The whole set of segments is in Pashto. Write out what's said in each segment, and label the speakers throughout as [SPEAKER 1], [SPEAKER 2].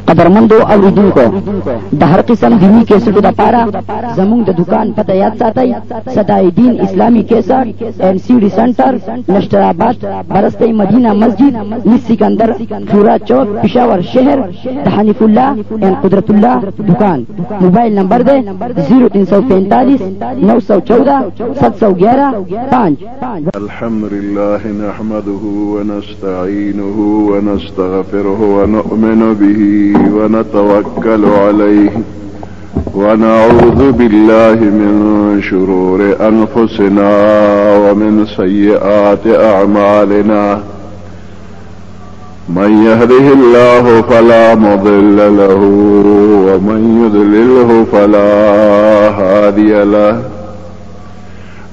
[SPEAKER 1] قدرمندو اوریدونکو د هر قسم دینی کیسټو لپاره زموږ د دکان پته یاد ساتئ. صدای دین اسلامی کیسټ این سی ڈی سنٹر نشترآباد برستی مدینہ مسجد مس سکندر شورا چوک پشاور شہر حنیف اللہ این قدرت اللہ دکان. موبائل نمبر دے 0345 914 711 5.
[SPEAKER 2] الحمد لله نحمده ونستعينه ونستغفره ونؤمن به ونتوكل عليه ونعوذ بالله من شرور أنفسنا ومن سيئات أعمالنا. من يهده الله فلا مضل له ومن يضلله فلا هادي له.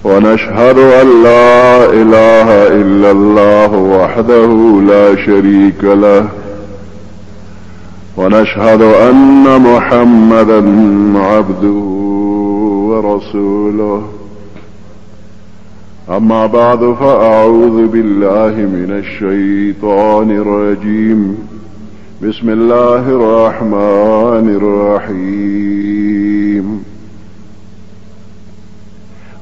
[SPEAKER 2] ونشهد أن لا إله إلا الله وحده لا شريك له. ونشهد أن محمدا عبده ورسوله. أما بعد فأعوذ بالله من الشيطان الرجيم. بسم الله الرحمن الرحيم.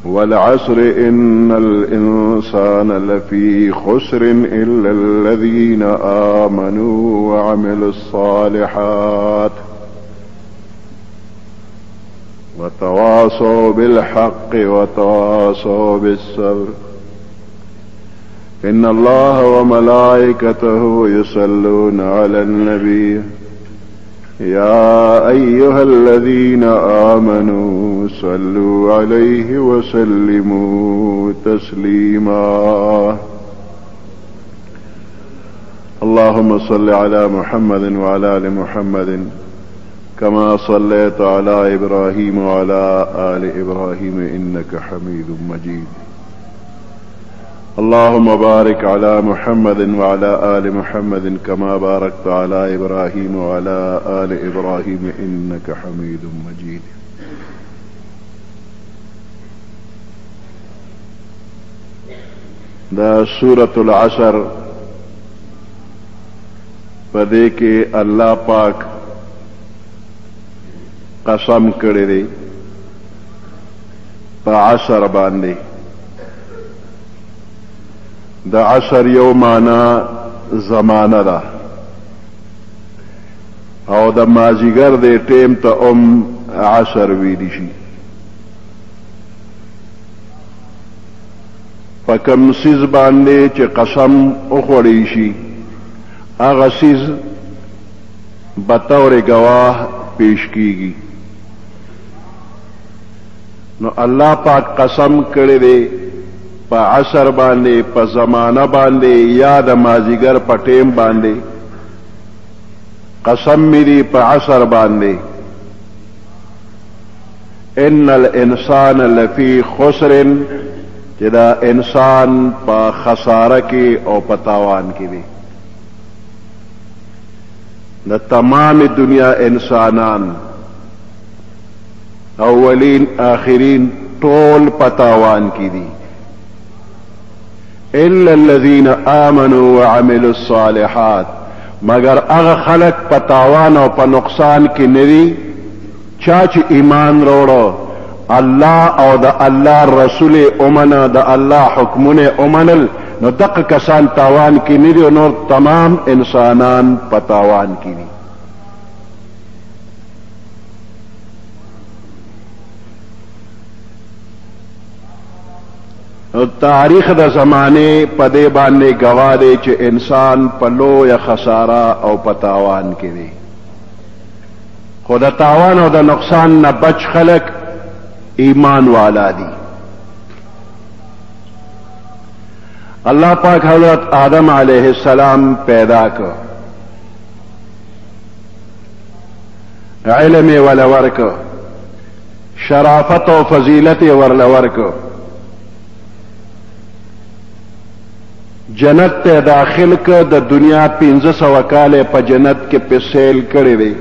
[SPEAKER 2] والعصر إن الإنسان لفي خسر إلا الذين آمنوا وعملوا الصالحات وتواصوا بالحق وتواصوا بالصبر. إن الله وملائكته يصلون على النبي يا أيها الذين آمنوا صلوا عليه وسلموا تسليما. اللهم صل على محمد وعلى آل محمد كما صليت على إبراهيم وعلى آل إبراهيم إنك حميد مجيد. اللهم بارك على محمد وعلى آل محمد كما باركت على إبراهيم وعلى آل إبراهيم إنك حميد مجيد. دا سورة العصر پدې کې الله پاک قسم کړی دی په عصر باندې. د عصر یو معنا زمانه ده او د مازیګر د ټیم ته عصر ویلی شي. په کوم څیز باندې چې قسم وخوړی شي هغه څیز بطور گواه پیش کیږي. نو الله پاک قسم کړی دی په عصر باندې، په زمانه باندې، یا د مازیګر په ټیم باندې. قسم می دی په عصر باندې. ان الانسان لفی خسر، چې دا انسان په خساره کې او په تاوان کې دی. د تمام دنیا انسانان اولین آخرین ټول په تاوان کې دي. الا الذين آمنوا وعملوا الصالحات، مگر هغه خلق په تاوان او په نقصان کې ندي چا چې ایمان وروړو، الله او د الله رسول اومنه، د الله حکمونه اومنل، نو دغه کسان تاوان کې ندي. نور تمام انسانان په تاوان کې دي. تاریخ د زمانه په دې باندې گواه دی چې انسان په لویه خساره او په تاوان کې دی. خو د تاوان او د نقصان نه بچ خلک ایمان والا دي. اللہ پاک حضرت آدم علیہ السلام پیدا کر، علم ولور کر، شرافت و فضیلت ورلور کر، جنت تے داخل کر. د دنیا 1500 کال په جنت کې پسیل کړی دی.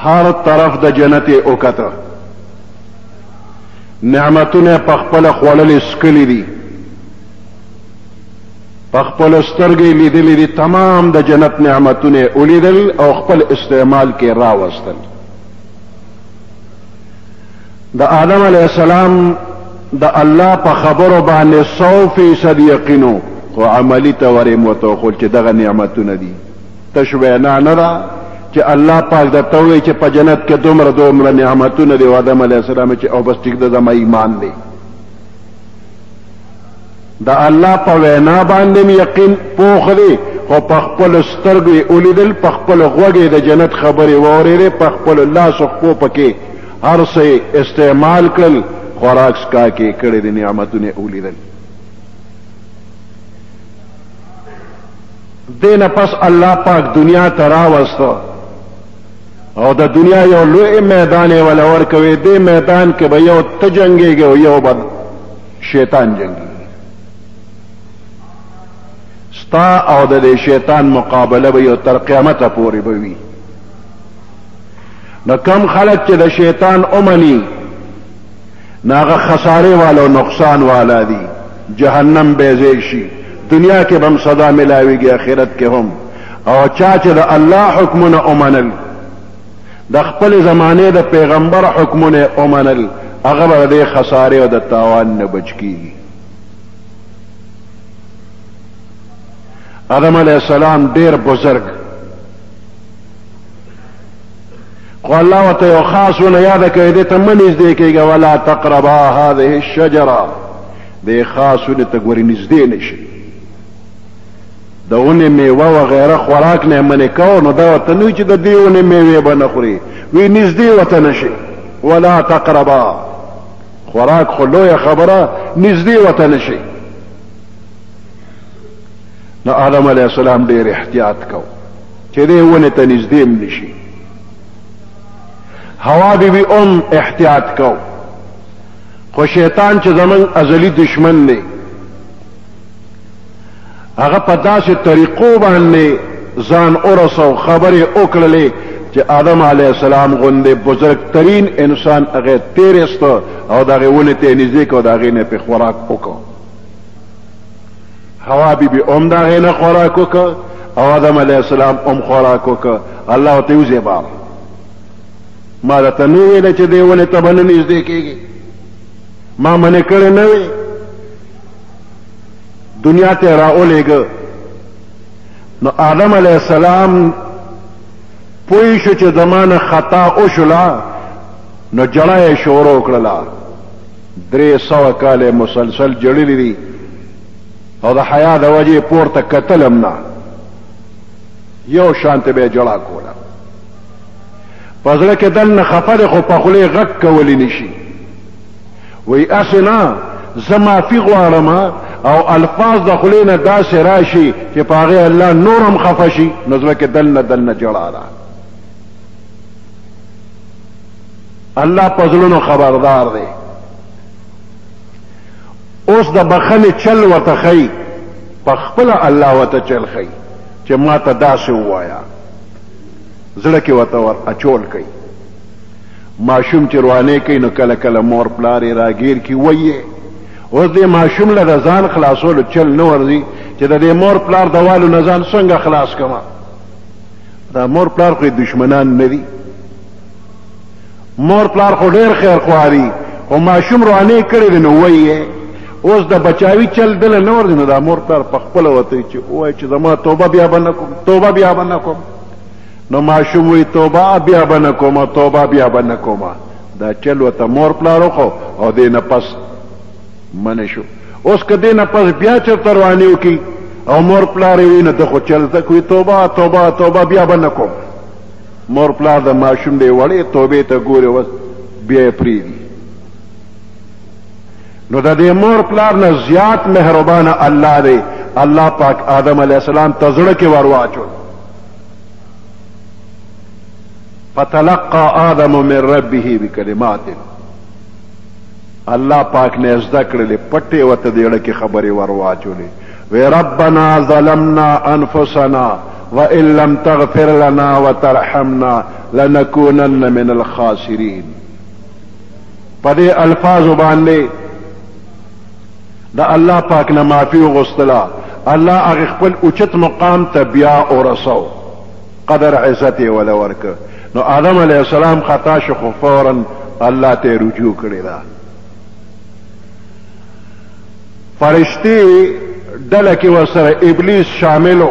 [SPEAKER 2] ہر طرف د جنت اوکته، نعمتونه په خپل خوړل اسکلی دي. خپل سترګې لیدلې دي تمام د جنت نعمتونه ولیدل او خپل استعمال کې راوستل. د آدم علیه السلام د الله په خبرو باندې 100% یقینو، خو عملی ته ورې متوخل چې دغه نعمتونه دي. تش وینا نه ده چې الله پاک درته وایي چې په جنت کې دومره نعمتونه دي، او آدم علیه السلام چې او بس ټیک ده زما ایمان دی. د الله په وینا باندې یقین پوخ دی، خو په خپل سترګو یې ولیدل، په خپل غوږ یې د جنت خبرې واورېدې، په خپل لاس او خپو پکې هر څه استعمال کړل، خوراک سکا کې کړی د نعمتونه ولیدل. دین پس الله پاک دنیا ته راوسته او د دنیا یو لوی میدان یې ولا ورکوي. دې میدان کې به یو ته جنګېږي او یو به شیطان جنګېږي. ستا او د دې شیطان مقابله به یو تر قیامته پورې به وي. نو کم خلک چې د شیطان اومني ناغه خساره والا او نقصان والا دي، جهنم به ځای شي. دنیا کې به هم صدا ملاویږي، آخرت کې هم. او چا چې د الله حکمونه اومنل، د خپل زمانه د پیغمبر حکمونه اومنل، هغه به د خساره او د تاوان نه بچ کیږي. آدم علیہ السلام ډیر بزرگ، خو الله ورته یو خاص ونه یاده کوي، دې ته مه نږدې کېږه، ولا تقربا هذه الشجره، دې خاص ونه ته ګورې نږدې نه شي. د ونې میوه وغیره خوراک نه یې منې کوو، نو دا ورته نه وي چې د دې ونې میوې به نه خوري، وی نږدې ورته نه شي. ولا تقربا، خوراک خو لویه خبره، نږدې ورته نه شي. نو آدم علیہ السلام ډیر احتیاط کو چې دې ونې ته نږدې هم نشي. حوا بیبي احتیاط کو، خو شیطان چې زمون ازلی دشمن دی، هغه په داسې طریقو باندې ځان ورسو، خبرې وکړلې چې آدم علیہ السلام غوندې بزرگ ترین انسان هغه تیرسته او دغه ونې ته نږدې کو، د هغې نه پې خوراک وکړو. حوا بیبي دا هغې نه خوراک وکړه او آدم علیہ السلام خوراک وکړه. الله ورته وزیبار، ما درته نه ویله چې دې ونې ته به نه نږدې کېږي، ما منې کړې نه وې. دنیا ته راولېږه. نو آدم علیہ السلام پوه شو چې زما نه خطا وشوله، نو جړه یې شروع کړله. 300 کاله مسلسل جړلې دي او د حیا د وجې پورته کتلم نه، یو شانته به جړه کوله. په زړه کې دننه خفه دی، خو په خولې غږ کولی نشي. وی اسې نه، زه معافي غواړم او الفاظ د خولې نه داسې راشي چې په هغې الله نور هم خفه شي، نو زړه کې دننه جړه ده. الله په زړونو خبردار دی. اوس د بخنې چل ورته ښیي، په خپله الله ورته چل ښیي چې ما ته داسې ووایه، زړه کې ورته ور اچول کوي. ماشوم چې روانې کوي نو کله کله مور پلار یې راګیر کي ویې. اوس دې ماشوم له د ځان خلاصولو چل نه ورځي چې د دې مور پلار د والو نه ځان څنګه خلاص کړم. دا مور پلار خو دشمنان نه دي، مور پلار خو ډېر خیر خوا دي، خو ماشوم روانې کړی دی نو ویې. اوس د بچاوي چل دله نه ورځي، نو دا مور پلار په خپله ورته چې ووایي چې زما توبه بیا به نه کوم، توبه بیا به نه کوم. نو ماشوم وی توبه بیا به نه کومه، توبه بیا به نه کومه. دا چل ورته مور پلار وخو او دې نه پس منې شو. اوس که دې نه پس بیا چېرته روانې وکړي او مور پلار یې وي نو ده خو چل زده کوي، توبه توبه توبه بیا به نه کوم. مور پلار د ماشوم دی وړې توبې ته ګوري، اوس بیا یې پرېږدي. نو د دې مور پلار نه زیات مهربانه الله دی. الله پاک آدم علیہ السلام ته زړه کې ور واچول. فتلقى آدم من ربه بکلمات، الله پاک نه زده کړلې پټې ورته د زړه کې خبرې ور واچولې. وی ربنا ظلمنا انفسنا وان لم تغفر لنا وترحمنا لنكونن من الخاسرین. په دې الفاظو باندې د الله پاک نه معافي وغوښتله الله هغه خپل اوچت مقام ته بیا ورسو قدر عزت یې ولا ورکه نو آدم علیه السلام خطا شو خو فورا الله ته رجوع کړی دا فرشتي ډله کې ورسره ابلیس شاملو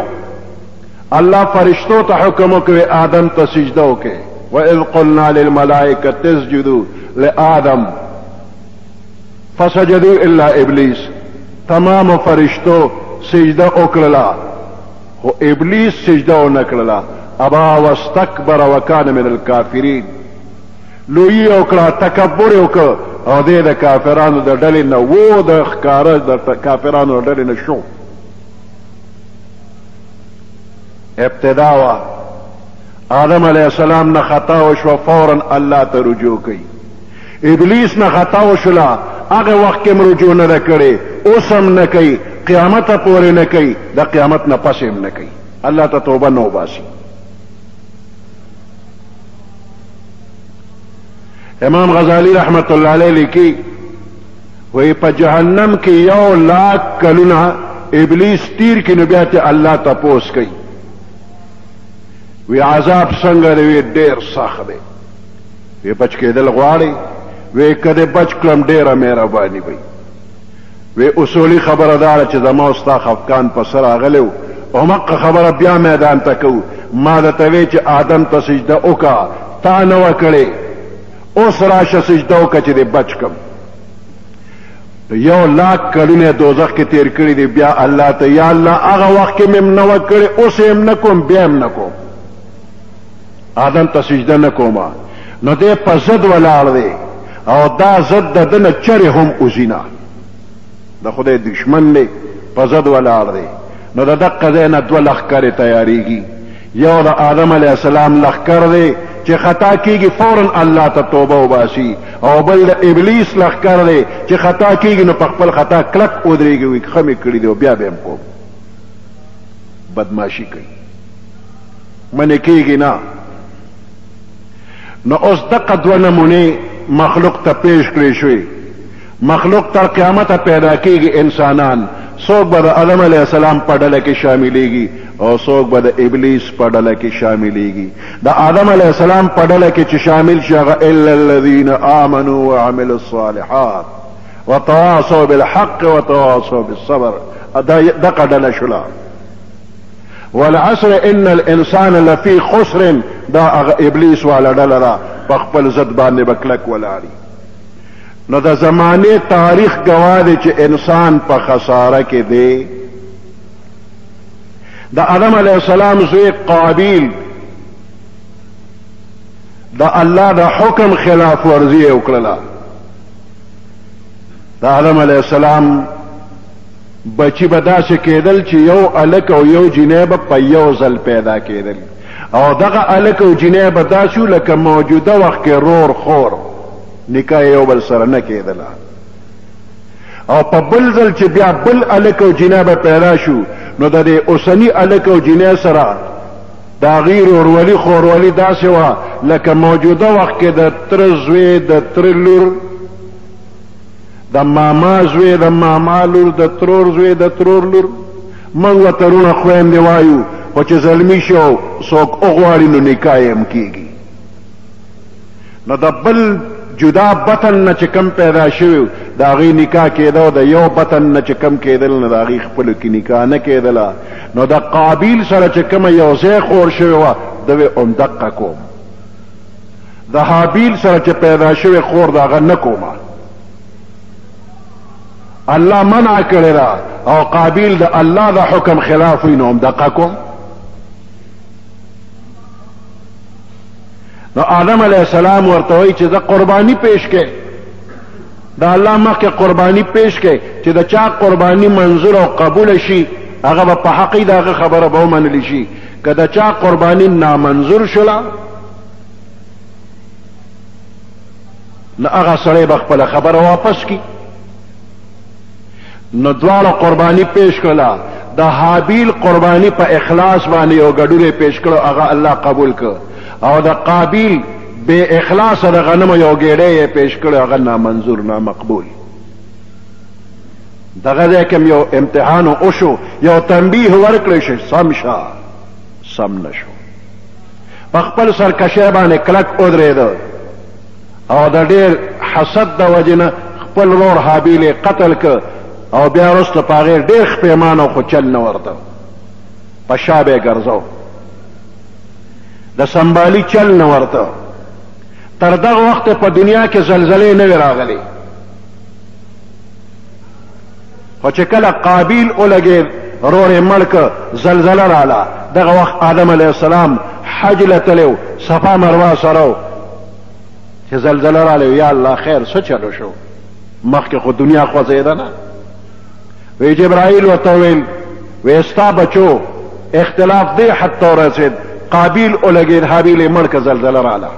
[SPEAKER 2] الله فرشتو ته حکم وکړي آدم ته سجده وکړي وإذ قلنا للملائكة اسجدوا لآدم فسجدوا إلا إبليس تمام فرشتو سجده وکړه خو ابلیس سجده ونکړه ابا واستكبر وكان من الكافرين لوی وکړه تکبر وکړه او د کافرانو د ډلې نه وو د ښکاره د کافرانو د ډلې نه شو ابتدا وا آدم علیہ السلام نه خطا وشو فورا الله ته رجوع کوي ابلیس نه خطا وشولا هغه وخت کې رجوع نه کړي اوس هم نه کوي قیامت پورې نه کوي د قیامت نه پس هم نه کوي الله ته توبه نو باسي امام غزالی رحمت الله علیه لیکي وی په جهنم کې 1,00,000 کلونه ابلیس تیر کې نو بیا ته الله تپوس کوي وی عذاب څنګه دی ډیر سخت دی وی بچ کېدل غواړي وی کده بچ کړم ډیره مهرباني وي وی اصولی خبره دار چې زما استا خفقان په سر اغلو او مکه خبره بیا میدان ته کو ما د توی چې آدم ته سجده وکا تا نه وکړي اوس راشه سجده وکړه چې دې بچ کم 1,00,000 کلونه دوزخ کې تیر کړی دی بیا الله ته یا الله هغه وخت کې مم نه وکړي اوس هم نه کوم بیا هم نه کوم آدم ته سجده نه کومه نو دې په ضد ولاړ دی او دا ضد د دنه چرې هم اوزینا د خدای دشمن دی په ضد ولاړ دی نو د دقه ځای نه 2 لښکرې تیاریږي یو د آدم علیه السلام لښکر دی چې خطا کیږي فورا الله ته توبه وباسي او بل د ابلیس لښکر دی چې خطا کیږي نو په خپل خطا کلک ودرېږي وي خمې کړي دی او بیا به هم کوم بدماشي کوي منې کیږي نه نو اوس دقه 2 نمونې مخلوق ته پیش کړی شوي مخلوق تر قیامت پیدا کیږي انسانان څوک به د آدم علیه السلام په ډله کې شاملیږي او څوک به د ابلیس په ډله کې شاملیږي د آدم علیه السلام په ډله کې چې شامل شي هغه الا الذین آمنوا وعملوا الصالحات وتواصوا بالحق وتواصوا بالصبر دغه ډله شوله والعصر ان الانسان لفی خسر دا هغه ابلیس والا ډله ده په خپل ضد باندې به کلک ولاړي نو د زمانه تاریخ گواه دی چې انسان په خساره کې دی د آدم علیه السلام زوی قابیل د الله د حکم خلاف ورزی وکړه د آدم علیه السلام بچی به داسې کېدل چې یو الک او یو جنې به په یو ځل پیدا کېدل او دغه الک او جنې به داسې لکه موجوده وخت کې رور خور نکاح یو بل سره نه کېدله او په بل ځل چې بیا بل الک او جنې به پیدا شو نو د دې اوسني الک او جنې سره دا غیر ورولي خورولي داسې وه لکه موجوده وخت کې د تره زوی د تره لور د ماما زوی د ماما لور د ترور زوی د ترور لور موږ وترونه خویندې وایو خو چې زلمي شو څوک وغواړي نو نکاح یې هم کېږي نو د بل جدا بطن نه چې کم پیدا شوی د هغې نکاح کېده د یو بطن نه چې کم کېدل نه د هغې خپلو کې نکاح نه کېدله نو د قابیل سره چې کومه یو ځای خور شوې وه ده وی همدقه کوم د حابیل سره چې پیدا شوی خور د هغه نه کومه الله منع کړی ده او قابیل د الله د حکم خلاف وي نو همدقه کوم نو آدم علیہ السلام ورته وایي چې د قربانی پیش کې د الله مخکې قربانی پیش کې چې د چا قربانی منظور او قبول شي هغه به په حقی د هغه خبره به ومنلی شي که د چا قربانی نامنظور شوله نو هغه سړی به خپله خبره واپس کی نو دواړه قربانی پیش کړله د حابیل قربانی په اخلاص باندې یو ګډولی پیش کړو هغه الله قبول کړ او د قابیل بے اخلاص د غنم یو ګیډه یې پیش کړو هغه نامنظور نامقبول دغه ځای کې یو امتحان وشو یو تنبیه ورکړی شي سم شه سم نشو په خپل سرکشۍ باندې کلک ودرېده او د ډېر حسد د وجې نه خپل ورور حابیل یې قتل که او بیا وروسته په هغې ډېر پېمان او خو چل نه ورته په شا به یې ګرځو د سنبالي چل نه ورته تر دغه وخته په دنیا کې زلزلې نه وې راغلې خو چې کله قابیل ولګېد رور یې مړ که زلزله راله دغه وخت آدم علیه السلام حج له تلی صفا مروه سره و چې زلزله راله یا الله خیر څه چلو شو مخکې خو دنیا خوځېده نه وی جبرائیل ورته وویل وی ستا بچو اختلاف دې حد ته ورسېد قابیل ولګېد حابیل یې مړ که زلزله راله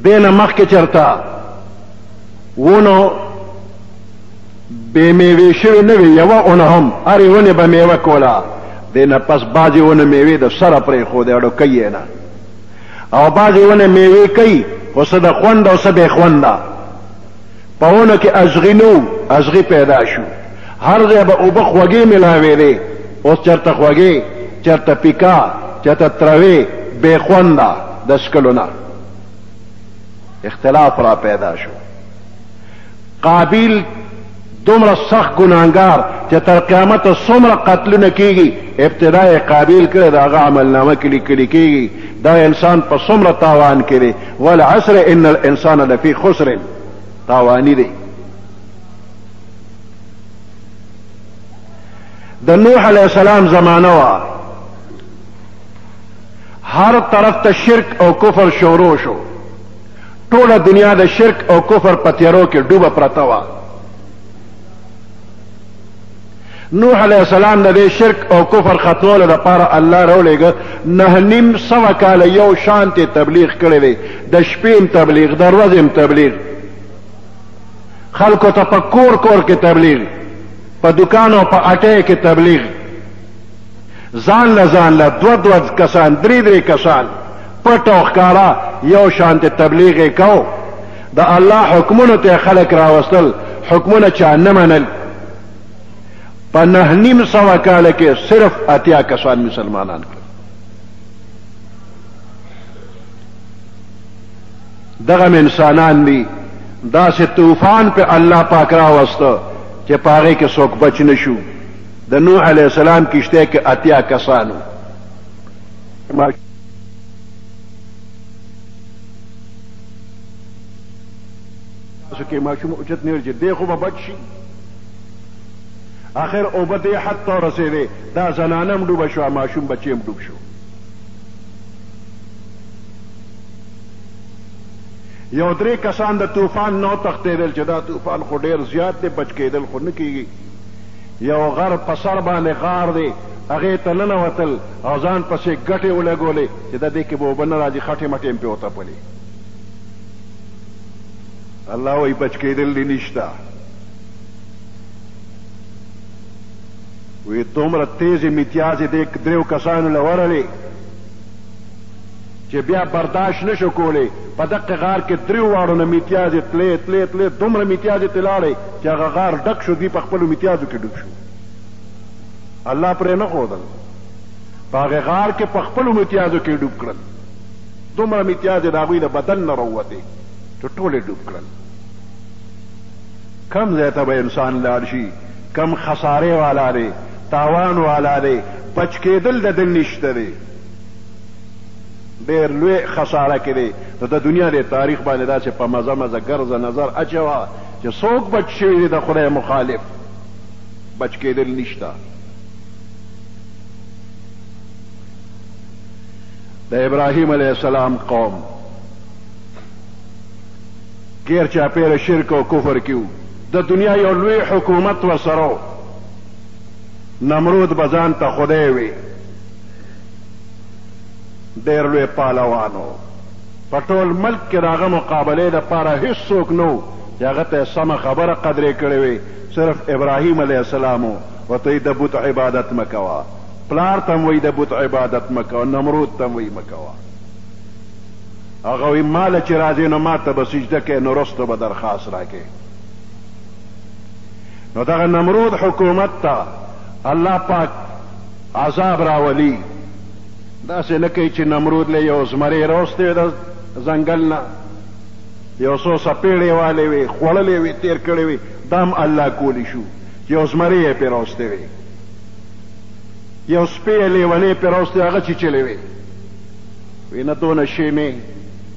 [SPEAKER 2] دې نه مخکې چېرته ونو بې میوې شوې نه وي یوه اونه هم هرې ونې به میوه کوله دې نه پس بعضې ونه میوې د سره پرېښودې اډوکی یې نه او بعضې ونه میوې کوي خو څه د خوند او څه بې خونده په ونه کې ازغي نه و ازغي پیدا شو هر ځای به اوبه خوږې میلاوېدې اوس چېرته خوږې چېرته پیکا چېرته تروې بې خونده د څکلو نه اختلاف را پیدا شو قابیل دومره سخت ګناهګار چې تر قیامته څومره قتلونه کېږي ابتدا یې قابیل کړی د هغه عملنامه کې لیکلي کېږي دا انسان په څومره تاوان کې دی والعصر ان الانسان لفی خسر تاوانی دی د نوح علیه السلام زمانه وه هر طرف ته شرک او کفر شروع شو ټوله دنیا د شرک او کفر په تیارو کې ډوبه پرته وه نوح علیه السلام د دې شرک او کفر ختمولو دپاره الله راولېږه 9.5 کاله یو شانتې تبلیغ کړی دی د شپې تبلیغ د ورځې تبلیغ خلکو ته په کور کور کې تبلیغ په دکان او په اټۍ کې تبلیغ ځان له دوه کسان درې کسان پټ او ښکاره یو شانتې تبلیغ یې کو د الله حکمونو ته خلک راوستل حکمونه چا نه منل په 9.5 کاله کې صرف 80 کسان مسلمانان کړل دغه انسانان دي داسې طوفان په الله پاک راوسته چې په هغې کې څوک بچ نه شو د نوح علیه السلام کشتۍ کې 80 کسانو تاسو کې ماشوم اوچت نه ورځي دی خو به بچ شي آخر اوبه دې حد ته ورسېدې دا زنانه هم ډوبه شوه ماشوم بچی هم ډوب شو یو 3 کسان د طوفان نو تښتېدل چې دا طوفان خو ډېر زیات دی بچ کېدل خو نه کېږي یو غر په سر باندې غار دی هغې ته ننوتل او ځان پسې ګټې ولګولې چې د دې کې به اوبه نه راځي خټې مټې هم پې وتپلې الله وایي بچ کېدل دې نشته وی دومره تیزې میتیازې دې 3 کسانو له ورلې چې بیا برداشت نشو کولی په دقه غار کې 3 واړو نه میتیازې تلې دومره میتیازې ترې لاړې چې هغه غار ډک شو دوی په خپلو میتیازو کې ډوب شو الله پرې نه ښودل په هغې غار کې په خپلو میتیازو کې ډوب کړل دومره میتیازې د هغوی د بدن نه راووتې چې ټول یې ډوب کړل کم ځای ته به انسان لاړ شي کم خسارې والا دی تاوان والا دی بچ کېدل د ده نشته دی ډېر لوی خساره کې دی نو د دنیا د تاریخ باندې داسې په مزه ګرځه نظر اچوه چې څوک بچ شوي دی د خدای مخالف بچ کېدل نشته د ابراهیم علیه السلام قوم غیر چاپیره شرک او کفر کې و د دنیا یو لوی حکومت ورسره نمرود به ځان ته خدای وي ډېر لوی پهلوانو په ټول ملک کې د هغه مقابلې دپاره هېڅوک نه و چې هغه ته یې سمه خبره قدرې کړې وې صرف ابراهیم علیه السلام و ورته د بت عبادت مه کوه پلار ته م وایي د بت عبادت مه کوه نمرود ته م وایي مه کوه هغه وایي ماله چې راځې نو ما ته به سجده کوې نو وروسته به درخواست راکې نو دغه نمرود حکومت ته الله پاک عذاب راولي. داسې نه کوي چې نمرود له یو زمری راوستی وي د ځنګل نه، یو څو څپېړې والې وي، خوړلې وي، تېر کړې وي، دا هم الله کولی شو چې یو زمری یې پرې راوستی وي، یو سپی یې لیونی پرې راوستی هغه چیچلې وي. وی نه دونه شی مې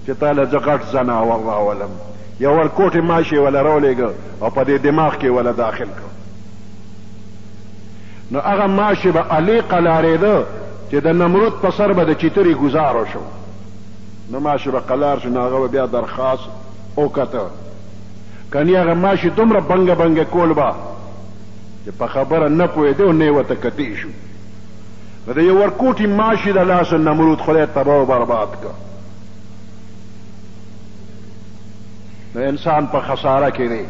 [SPEAKER 2] چې تا له زه غټ ځناور راولم. یو ورکوټې ماشې وله راولېږه او په دې دماغ کې وله داخل کړ. نو هغه ماشې به علیقه لارېده چې د نمرود په سر به د چیترې ګزار وشو. نو ماشې به قلار شو، نو هغه به بیا درخواست وکته. کنی هغه ماشې دومره بنګه بنګه کول به چې په خبره نه پوهېده او نه یې ورته کتې شو. نو د یو ورکوټي ماشې د لاسه نمرود خدای تباه و برباد کړ. نو انسان په خساره کې دی،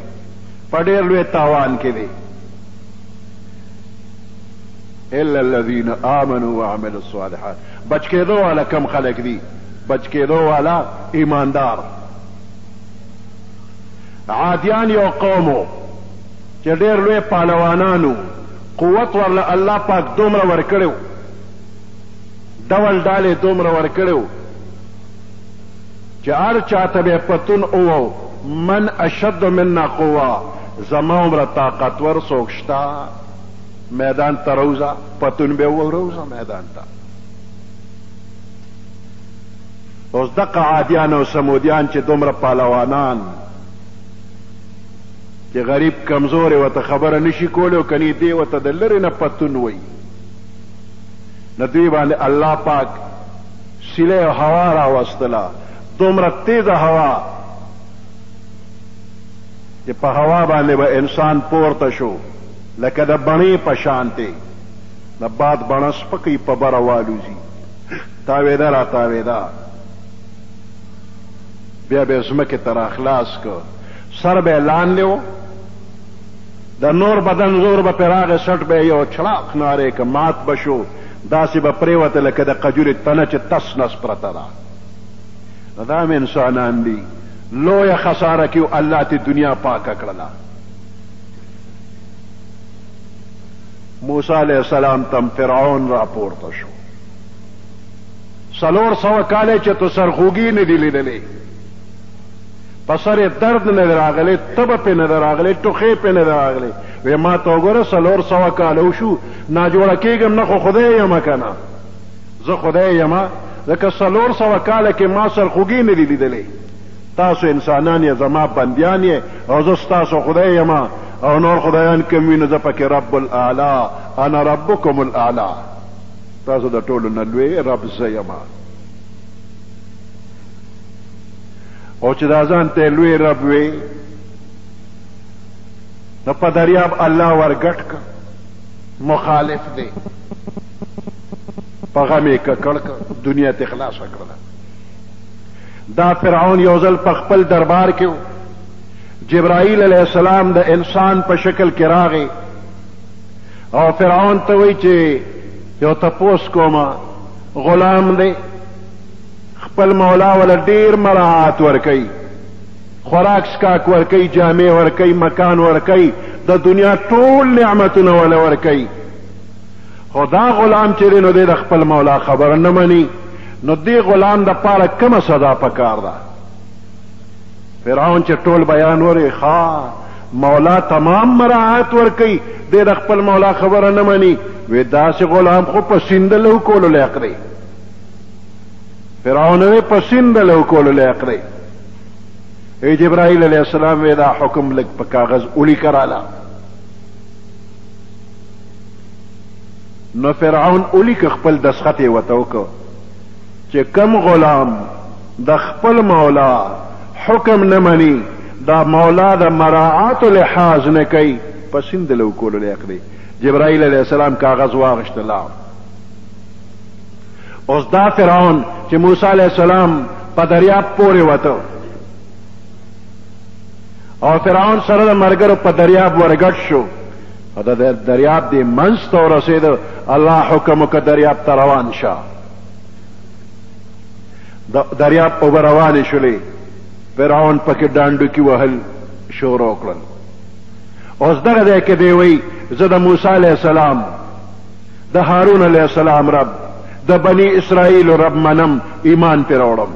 [SPEAKER 2] په ډېر لوی تاوان کې دی. الا الذين آمنوا وعملوا الصالحات. بچ کېدو والا کم خلک دي؟ بچ کېدو والا ایماندار. عادیان یو قومو چې ډېر لوی پهلوانانو، قوت ورله الله پاک دومره ورکړی و، ډول ډالې دومره ورکړی و چې هر چاته به پتون اوو من اشد منا قوه، زما عمره طاقتور څوک شته میدان ته روزه، پتون به وروزه میدان ته. اوس دغه عادیان او سمودیان چې دومره پهلوانان چې غریب کمزورې ورته خبره نشي کولی او کنی دی ورته د لرې نه پتون وایي، نو دوی باندې الله پاک سیلې او هوا راوستله، دومره تیزه هوا چې په هوا باندې به انسان پورته شو لکه د بڼې په شانتې. د باد بڼه سپکۍ په بره والوځي، تاوېده را تاوېده، بیا به یې ځمکې ته راخلاص کړ، سر به یې لاندې و، د نور بدن زور به پرې راغی، سټ به یو چړاق نارې که مات به شو، داسې به پرېوته لکه د قجورې تنه چې تس نس پرته ده. نو دا هم انسانان دي. لویه خساره کې الله تی دنیا پاکه کړله. موسی علیہ السلام تم فرعون را پورته شو، 400 کاله چې تو سرخوږي نه دی لیدلې، په سر یې درد نه دی راغلی، تبه پې نه دی راغلی، ټوخې پې نه دی راغلی. وی ما ته وګوره 400 کاله وشو، ناجوړه کېږم نه، خو خدای یم که نه، زه خدای یم، ځکه 400 کاله کې ما سرخوږي نه دی لیدلی. تاسو انسانان یې زما بندیان یې او زه ستاسو خدای یم، او نور خدایان کم وي نو زه پکې رب الاعلی، انا ربکم الاعلی، تاسو د ټولو نه لوی رب زه یم. او چې دا ځان ته لوی رب وي نو په دریاب الله ورګټ که، مخالف دی، په غم یې ککړ که، دنیا ته خلاصه کړله. دا فرعون یو ځل په خپل دربار کې و، جبرائیل علیہ السلام د انسان په شکل کې راغی او فرعون ته وی چې یو تپوس کومه، غلام دی، خپل مولا ولا ډیر مراعات ورکوي، خوراک سکاک ورکوي، جامې ورکوي، مکان ورکوي، د دنیا ټول نعمتونه ولا ورکوي. خو دا غلام چې دی نو دی د خپل مولا خبره نه مني. نو دی غلام د پاره کومه سزا پکار ده؟ فرعون چې ټول بیان وری، ښا مولا تمام مراعات ورکوي، دی د خپل مولا خبره نه مني. وی داسې غلام خو په سیندلو کولو لایق دی. فرعون وی په سیندلو کولو لایق دی. ای جبرائیل علیہ السلام وی دا حکم لگ په کاغذ اولی کرالا. نو فرعون اولی که خپل دسخط یې ورته وکړ چې کم غلام د خپل مولا حکم نه مني، دا مولا د مراعات لحاظ نه کوي، په سیندلو کولو لایق دی. جبرائیل علیہ السلام کاغذ واغشت لاړ. اوس دا فرعون چې موسی علیہ السلام په دریاب پورې وته او فرعون سره د ملګرو په دریاب ورګډ شو او د دریاب دې منځ ته ورسېده، الله حکم وکړ دریاب ته روان شه. د دریاب اوبه روانې شولې، فرعون پکې ډانډوکي وهل شروع کړل. اوس دغه دی کې دی وی زه د موسی علیه السلام د هارون علیه السلام رب د بنی اسرائیل رب منم ایمان پې راوړم.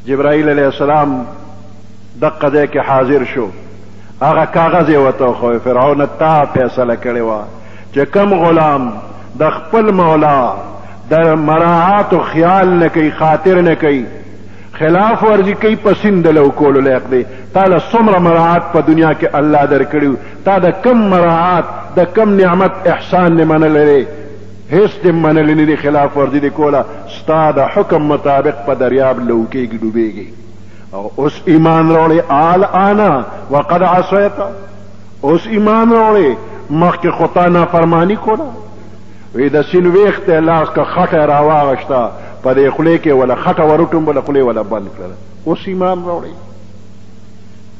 [SPEAKER 2] جبرائیل علیه السلام دقه ځای کې حاضر شو، هغه کاغذ یې ورته وښوی، فرعون تا فیصله کړې وه چې کم غلام د خپل مولا د مراعاتو خیال نه کوي، خاطر نه کوي، خلاف ورزي کوي، په سیند له وکولو لایق دی. تا له څومره مراعات په دنیا کې الله درکړي، تا د کم مراعات د کم نعمت احسان نه منلی دی، هیڅ دې منلی نه دي، خلاف ورزي دې کوله، ستا د حکم مطابق په دریاب لوکېږي، ډوبېږي. او اوس ایمان راوړې الآن وقد عصیت، اوس ایمان راوړې، مخکې خو تا نافرماني کوله. وی د سین ویښ ته لاس که خټه راواغشته په دې خولې کې ولا خټه وروټومبله، خولې ولا بند کړله. اوس ایمان راوړې،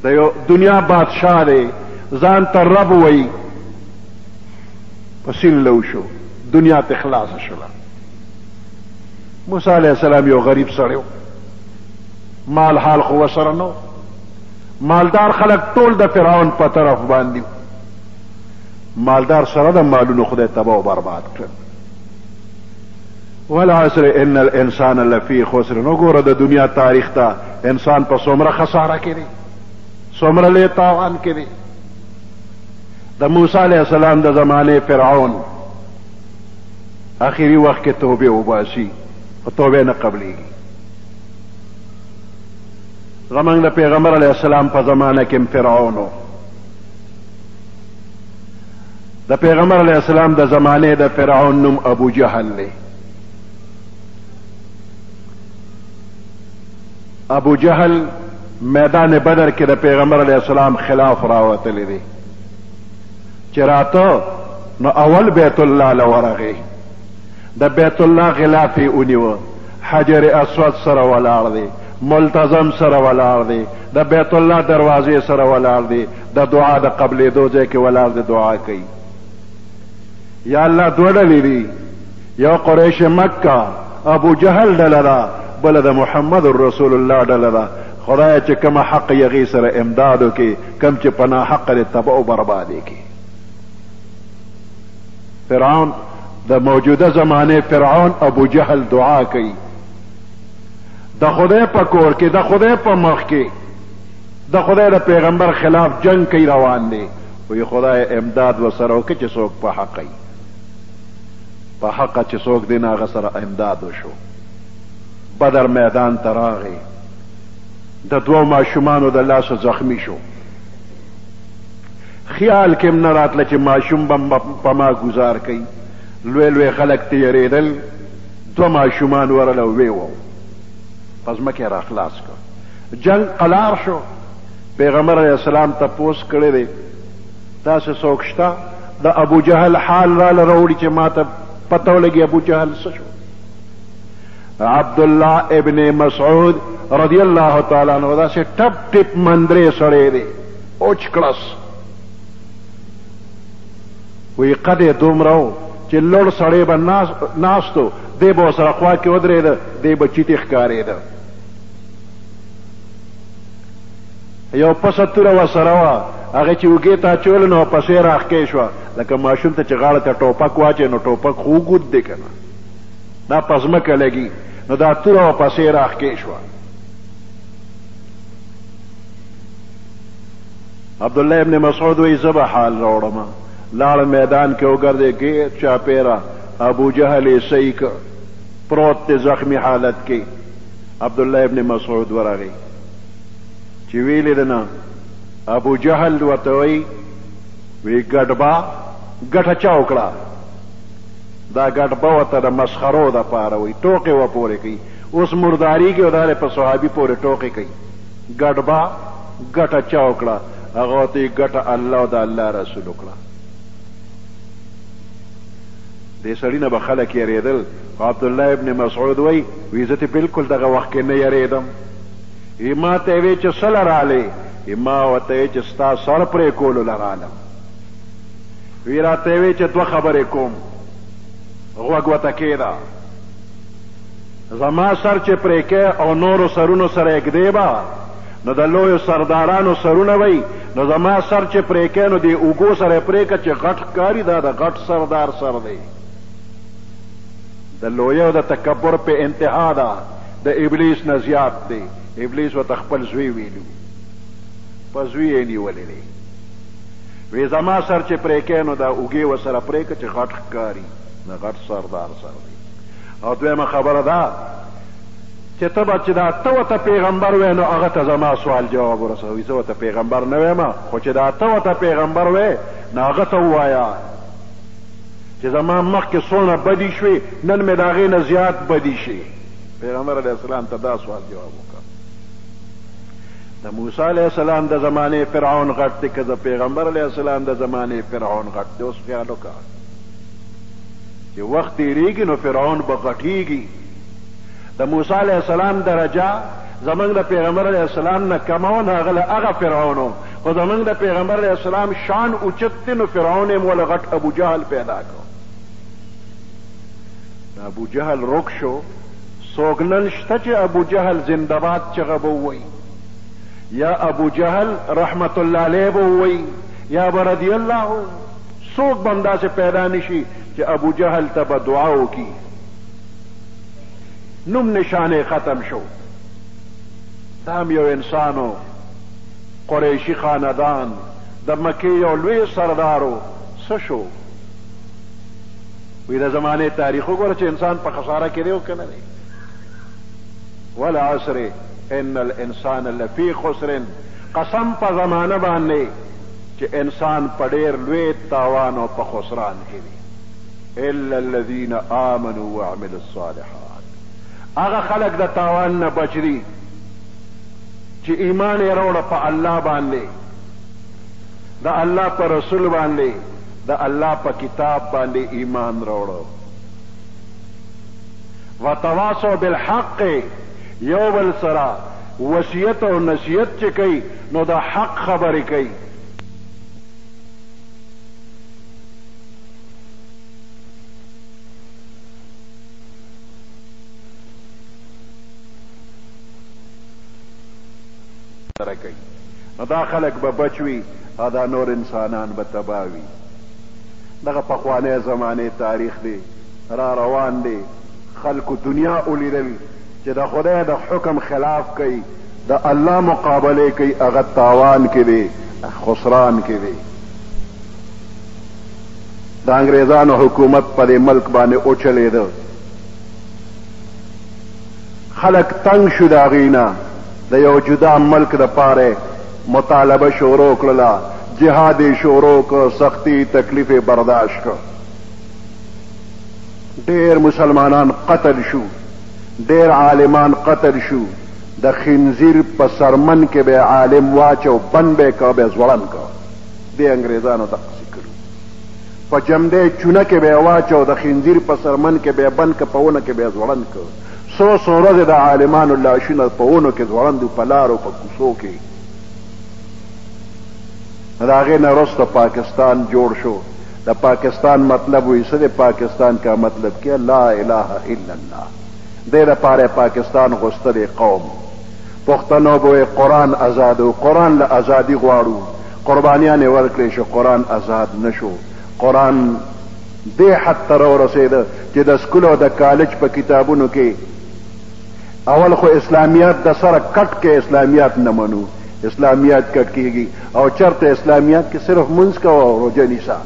[SPEAKER 2] د یو دنیا بادشاه دی، ځان ته رب وی، په سین لو شو، دنیا ته خلاصه شوله. موسی علیه السلام یو غریب سړی و، مال حال خو ورسره نه، مالدار خلک ټول د فرعون په طرف باندې، مالدار سره د مالونو خدای تباه و برباد کړل. والعصر ان الانسان لفی خسر. نو ګوره د دنیا تاریخ ته انسان په څومره خساره کې دی، څومره لوی تاوان کې دی. د موسی علیه السلام د زمانې فرعون اخري وخت کې توبې وباسي، خو توبې نه قبلېږي. زموږ د پیغمبر علیه السلام په زمانه کې فرعون و. د پیغمبر علیه السلام د زمانې د فرعون نوم ابو جهل دی. ابو جهل میدان بدر کې د پیغمبر علیه السلام خلاف راوتلی دی، چې راته نو اول بیت الله له ورغی، د بیت الله غلاف یې ونیوه، حجر اسود سره ولاړ دی، ملتزم سره ولاړ دی، د بیت الله دروازې سره ولاړ دی، د دعا د قبلېدو ځای کې ولاړ دی، دعا کوي. یا الله دوه ډلې دي، یو قریش مکه ابو جهل ډله ده، بله د محمد رسول الله ډله ده. خدای چې کوم حق یې هغې سره امداد وکړي، کوم چې په ناحقه دی تباه او برباد یې کړي. فرعون د موجوده زمانې فرعون ابو جهل دعا کوي، د خدای په کور کې، د خدای په مخ کې، د خدای د پیغمبر خلاف جنگ کوي، روان دی. وی خدای امداد ورسره وکړي چې څوک په حق وي، په حقه چې څوک دی نه هغه سره امداد وشو. بدر میدان ته راغی، د دوو ماشومانو د لاسه زخمی شو. خیال کې نه راتله چې ماشوم به په ما گزار کوي. لوی لوی خلک تېرېدل، دوه ماشومان ورله ویوو، په ځمکې را خلاص کړ. جنگ قلار شو. پیغمبر علیه السلام تپوس کړی دی داسې څوک شته د ابو جهل حال راله راوړي چې ما ته پته ولګي ابو جهل څه شو. عبدالله ابن مسعود رضی الله تعالی عنہ داسې ټپ ټپ مندرې سړی دی، اوچ کړس. وی قد یې دومره و چې لوړ سړی به ناستو، دی به ورسره خوا کې ودرېده، دی به چیتې ښکارېده. یو پسه توره ورسره وه، هغه چې اوږې ته اچولې نو پسې راښکې شوه، لکه ماشوم ته چې غاړه ته ټوپک واچوي نو ټوپک خو اوږد دی که نه، دا په ځمکه لګي، نو دا توره ورپسې راښکې شوه. عبدالله ابن مسعود وی زه به حال راوړم. لاړ میدان کې وګرځې، ګیر چاپېره ابو جهل یې صحیح که پروت دی زخمی حالت کې. عبدالله ابن مسعود ورغی چې ویلې ده نه، ابو جهل ورته وی ګډبا ګټه چا وکړه، دا ګډبه ورته د مسخرو دپاره وی، ټوقې ورپورې کوي. اوس مرداري کې او دا په صحابي پورې ټوقې کوي. ګډبا ګټه چا وکړه، هغه ورته ګټه الله او د الله رسول وکړه. دې سړي نه به خلک یېرېدل. عبدالله ابن مسعود وی زه ته بلکل دغه وخت کې نه یېرېدم. ما ته یې وی چې څه له رالې، ما ورته یې چې ستا سر پرې کولو له رالم. وی راته یې وی چې دوه خبرې کوم، غوږ ورته کېږده، زما سر چې پرې کې او نورو سرونو سره یږدې به، نو د لویو سردارانو سرونه وی نو زما سر چې پرې کوې نو دې اوږو سره یې پرېږه چې غټ ښکاري دا د غټ سردار سر دی د لویو د تکبر په انتها ده د ابلیس نه زیات دی ابلیس ورته خپل زوی ویلو په زوی یې نیولی دی وی زما سر چې پرې کوې نو دا اوږې ورسره پرېږه چې غټ ښکاري د غټ سردار سر دی او دویمه خبره ده چې ته به چې دا ته ورته پیغمبر وی نو هغه ته زما سوال جواب ورسوي زه ورته پیغمبر نه ویم خو چې دا ته ورته پیغمبر وی نو هغه ته ووایه چې زما مخکې څومره بدي شوې نن مې د هغې نه زیات بدي شي پیغمبر علیه السلام ته دا سوال جواب وکړه د موسی علیه السلام د زمانې فرعون غټ دی که د پیغمبر علیه السلام د زمانې فرعون غټ دی اوس خیال وکړه چې وخت تېرېږي نو فرعون به غټېږي د موسی علیه السلام درجه زمونږ د پیغمبر علیه السلام نه کمه وه نو هغه فرعون و خو زمونږ د پیغمبر علیه السلام شان اوچت دی نو فرعون یې موله غټ ابو جهل پیدا کړ ابو جهل رک شو څوک نن شته چې ابو جهل زنده‌باد چغه به ووایي یا ابو جهل رحمت الله علیه به ووایي یا به رضی الله څوک به همداسې پیدا نشي چې ابو جهل ته به دعا وکړي نوم نشانه ختم شو دا هم یو انسانو قریشي خاندان د مکې یو لوی سردارو څه شو وی د زمانې تاریخ وګوره چې انسان په خساره کې دی او که نه دی والعصر ان الانسان لفی خسر قسم په زمانه باندې چې انسان په ډېر لوی تاوان او په خسران کې دی الا الذین آمنوا وعملوا الصالحات هغه خلق د تاوان نه بچ دي چې ایمان یې راوړه په الله باندې د الله په رسول باندې د الله په کتاب باندې ایمان راوړه وتواصوا بالحق یو بل سره وصیت او نصیحت چې کوي نو د حق خبرې کوي نو دا خلق به بچ وي او دا نور انسانان به تباه وي دغه پخوانی زمانې تاریخ دی را روان دی خلکو دنیا ولیدل چې د خدای د حکم خلاف کوي د الله مقابله کوي هغه تاوان کې دی خسران کې دی د انګریزانو حکومت په دې ملک باندې اوچلېده خلک تنگ شو د هغې نه د یو جدا ملک دپاره مطالبه شروع کړله جهاد یې شروع کړ سختی تکلیف یې برداشت کړ ډېر مسلمانان قتل شو ډېر عالمان قتل شو د خنزیر په سرمن کې به عالم واچو بند به که به ځوړن که دې انګریزانو دقسې کړي په جمدې چونه کې به واچو د خنزیر په سرمن کې به بند که په ونه کې به ځوړن که څو ورځې د عالمانو لاشونه په ونو کې ځوړند په لارو په کوڅو کې د هغې نه وروسته پاکستان جوړ شو د پاکستان مطلب وایي څه د پاکستان کا مطلب کې لا اله الا الله دې دپاره پاکستان غوسته دی قوم پښتنو به وایي قرآن ازاد و قرآن له ازادي غواړو قربانیان یې ورکړې شو قرآن ازاد نه شو قرآن دې حد ته راورسېده چې د سکول او د کالج په کتابونو کې اول خو اسلامیات د سره کټ کې اسلامیات نه منو اسلامیات کټ کېږي او چرته اسلامیات کې صرف منځ کوه او روژه نیسه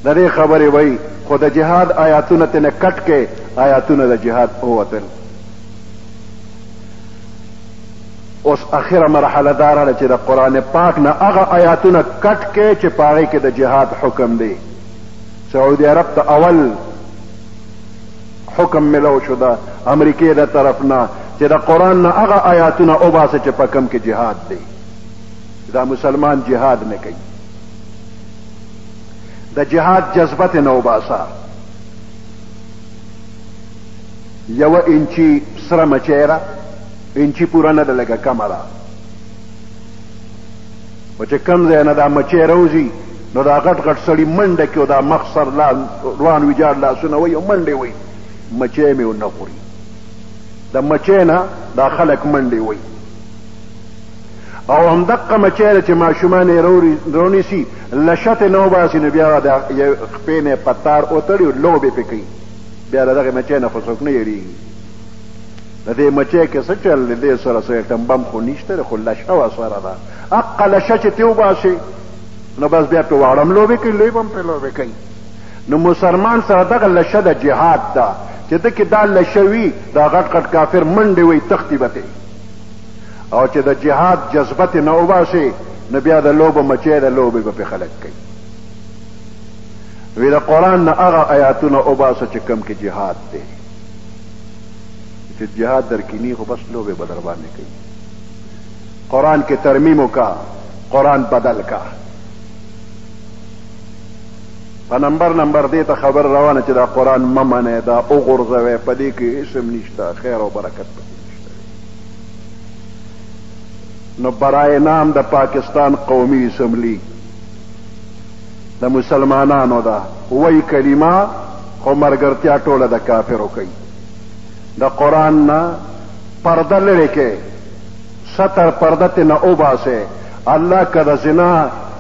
[SPEAKER 2] د دې خبرې وایي خو د جهاد آیاتونه ترنه کټ کې آیاتونه د جهاد ووتل اوس اخره مرحله دا راغله چې د قرآن پاک نه هغه آیاتونه کټ کې چې په هغې کې د جهاد حکم دی سعودي عرب ته اول حکم ملو شو د امریکې د طرف نه چې د قرآن نه هغه آیاتونه وباسه چې په کم کې جهاد دی دا مسلمان جهاد نه کوي د جهاد جذبت نه وباسه یوه انچي سره مچیره انچي پوره نه ده لږه کمه ده خو چې کم ځای نه دا مچی راوځي نو دا غټ غټ سړي منډه کې او دا مخ سر روان ویجاړ لاسونه وایي او منډې وایي مچی مې ونه خوري د مچۍ نه دا خلک منډې وي او همدقه مچۍ ده چې ماشومان یې رونیسي لشتې نه وباسي نو بیا د خپې نه یې په تار وتړي لوبې پې کوي بیا د دغې مچۍ نه خو څوک نه یېرېږي د دې مچۍ کې څه چل د دې سره څه ایټم بم خو نشته ده خو لشه ورسره ده حقه لشه چې تې وباسي نو بس بیا پې واړم لوبې کوي لوی به هم پې لوبې کوي نو مسلمان سره دغه لشه د جهاد ده چې ده کې دا لشه وي دا غټ غټ کافر منډې وي تختي به تې او چې د جهاد جذبه تې نه وباسي نو بیا د لوبه مچۍ د لوبې به پې خلک کوي وی د قرآن نه هغه آیاتونه وباسه چې کم کې جهاد دی چې جهاد در کینی خو بس لوبې به در باندې کوي قرآن کې ترمیم وکا قرآن بدل کا په نمبر دې ته خبر روانه چې دا قرآن مه منئ دا وغورځوئ په دې کې اسم نشته خیر او برکت پکې نشته نو برای نام د پاکستان قومي اسمبلی د مسلمانانو ده وی کلمه خو مرګرتیا ټوله د کافرو کوي د قرآن نه پرده لرې کې ستر پرده تې نه وباسئ الله که د زنا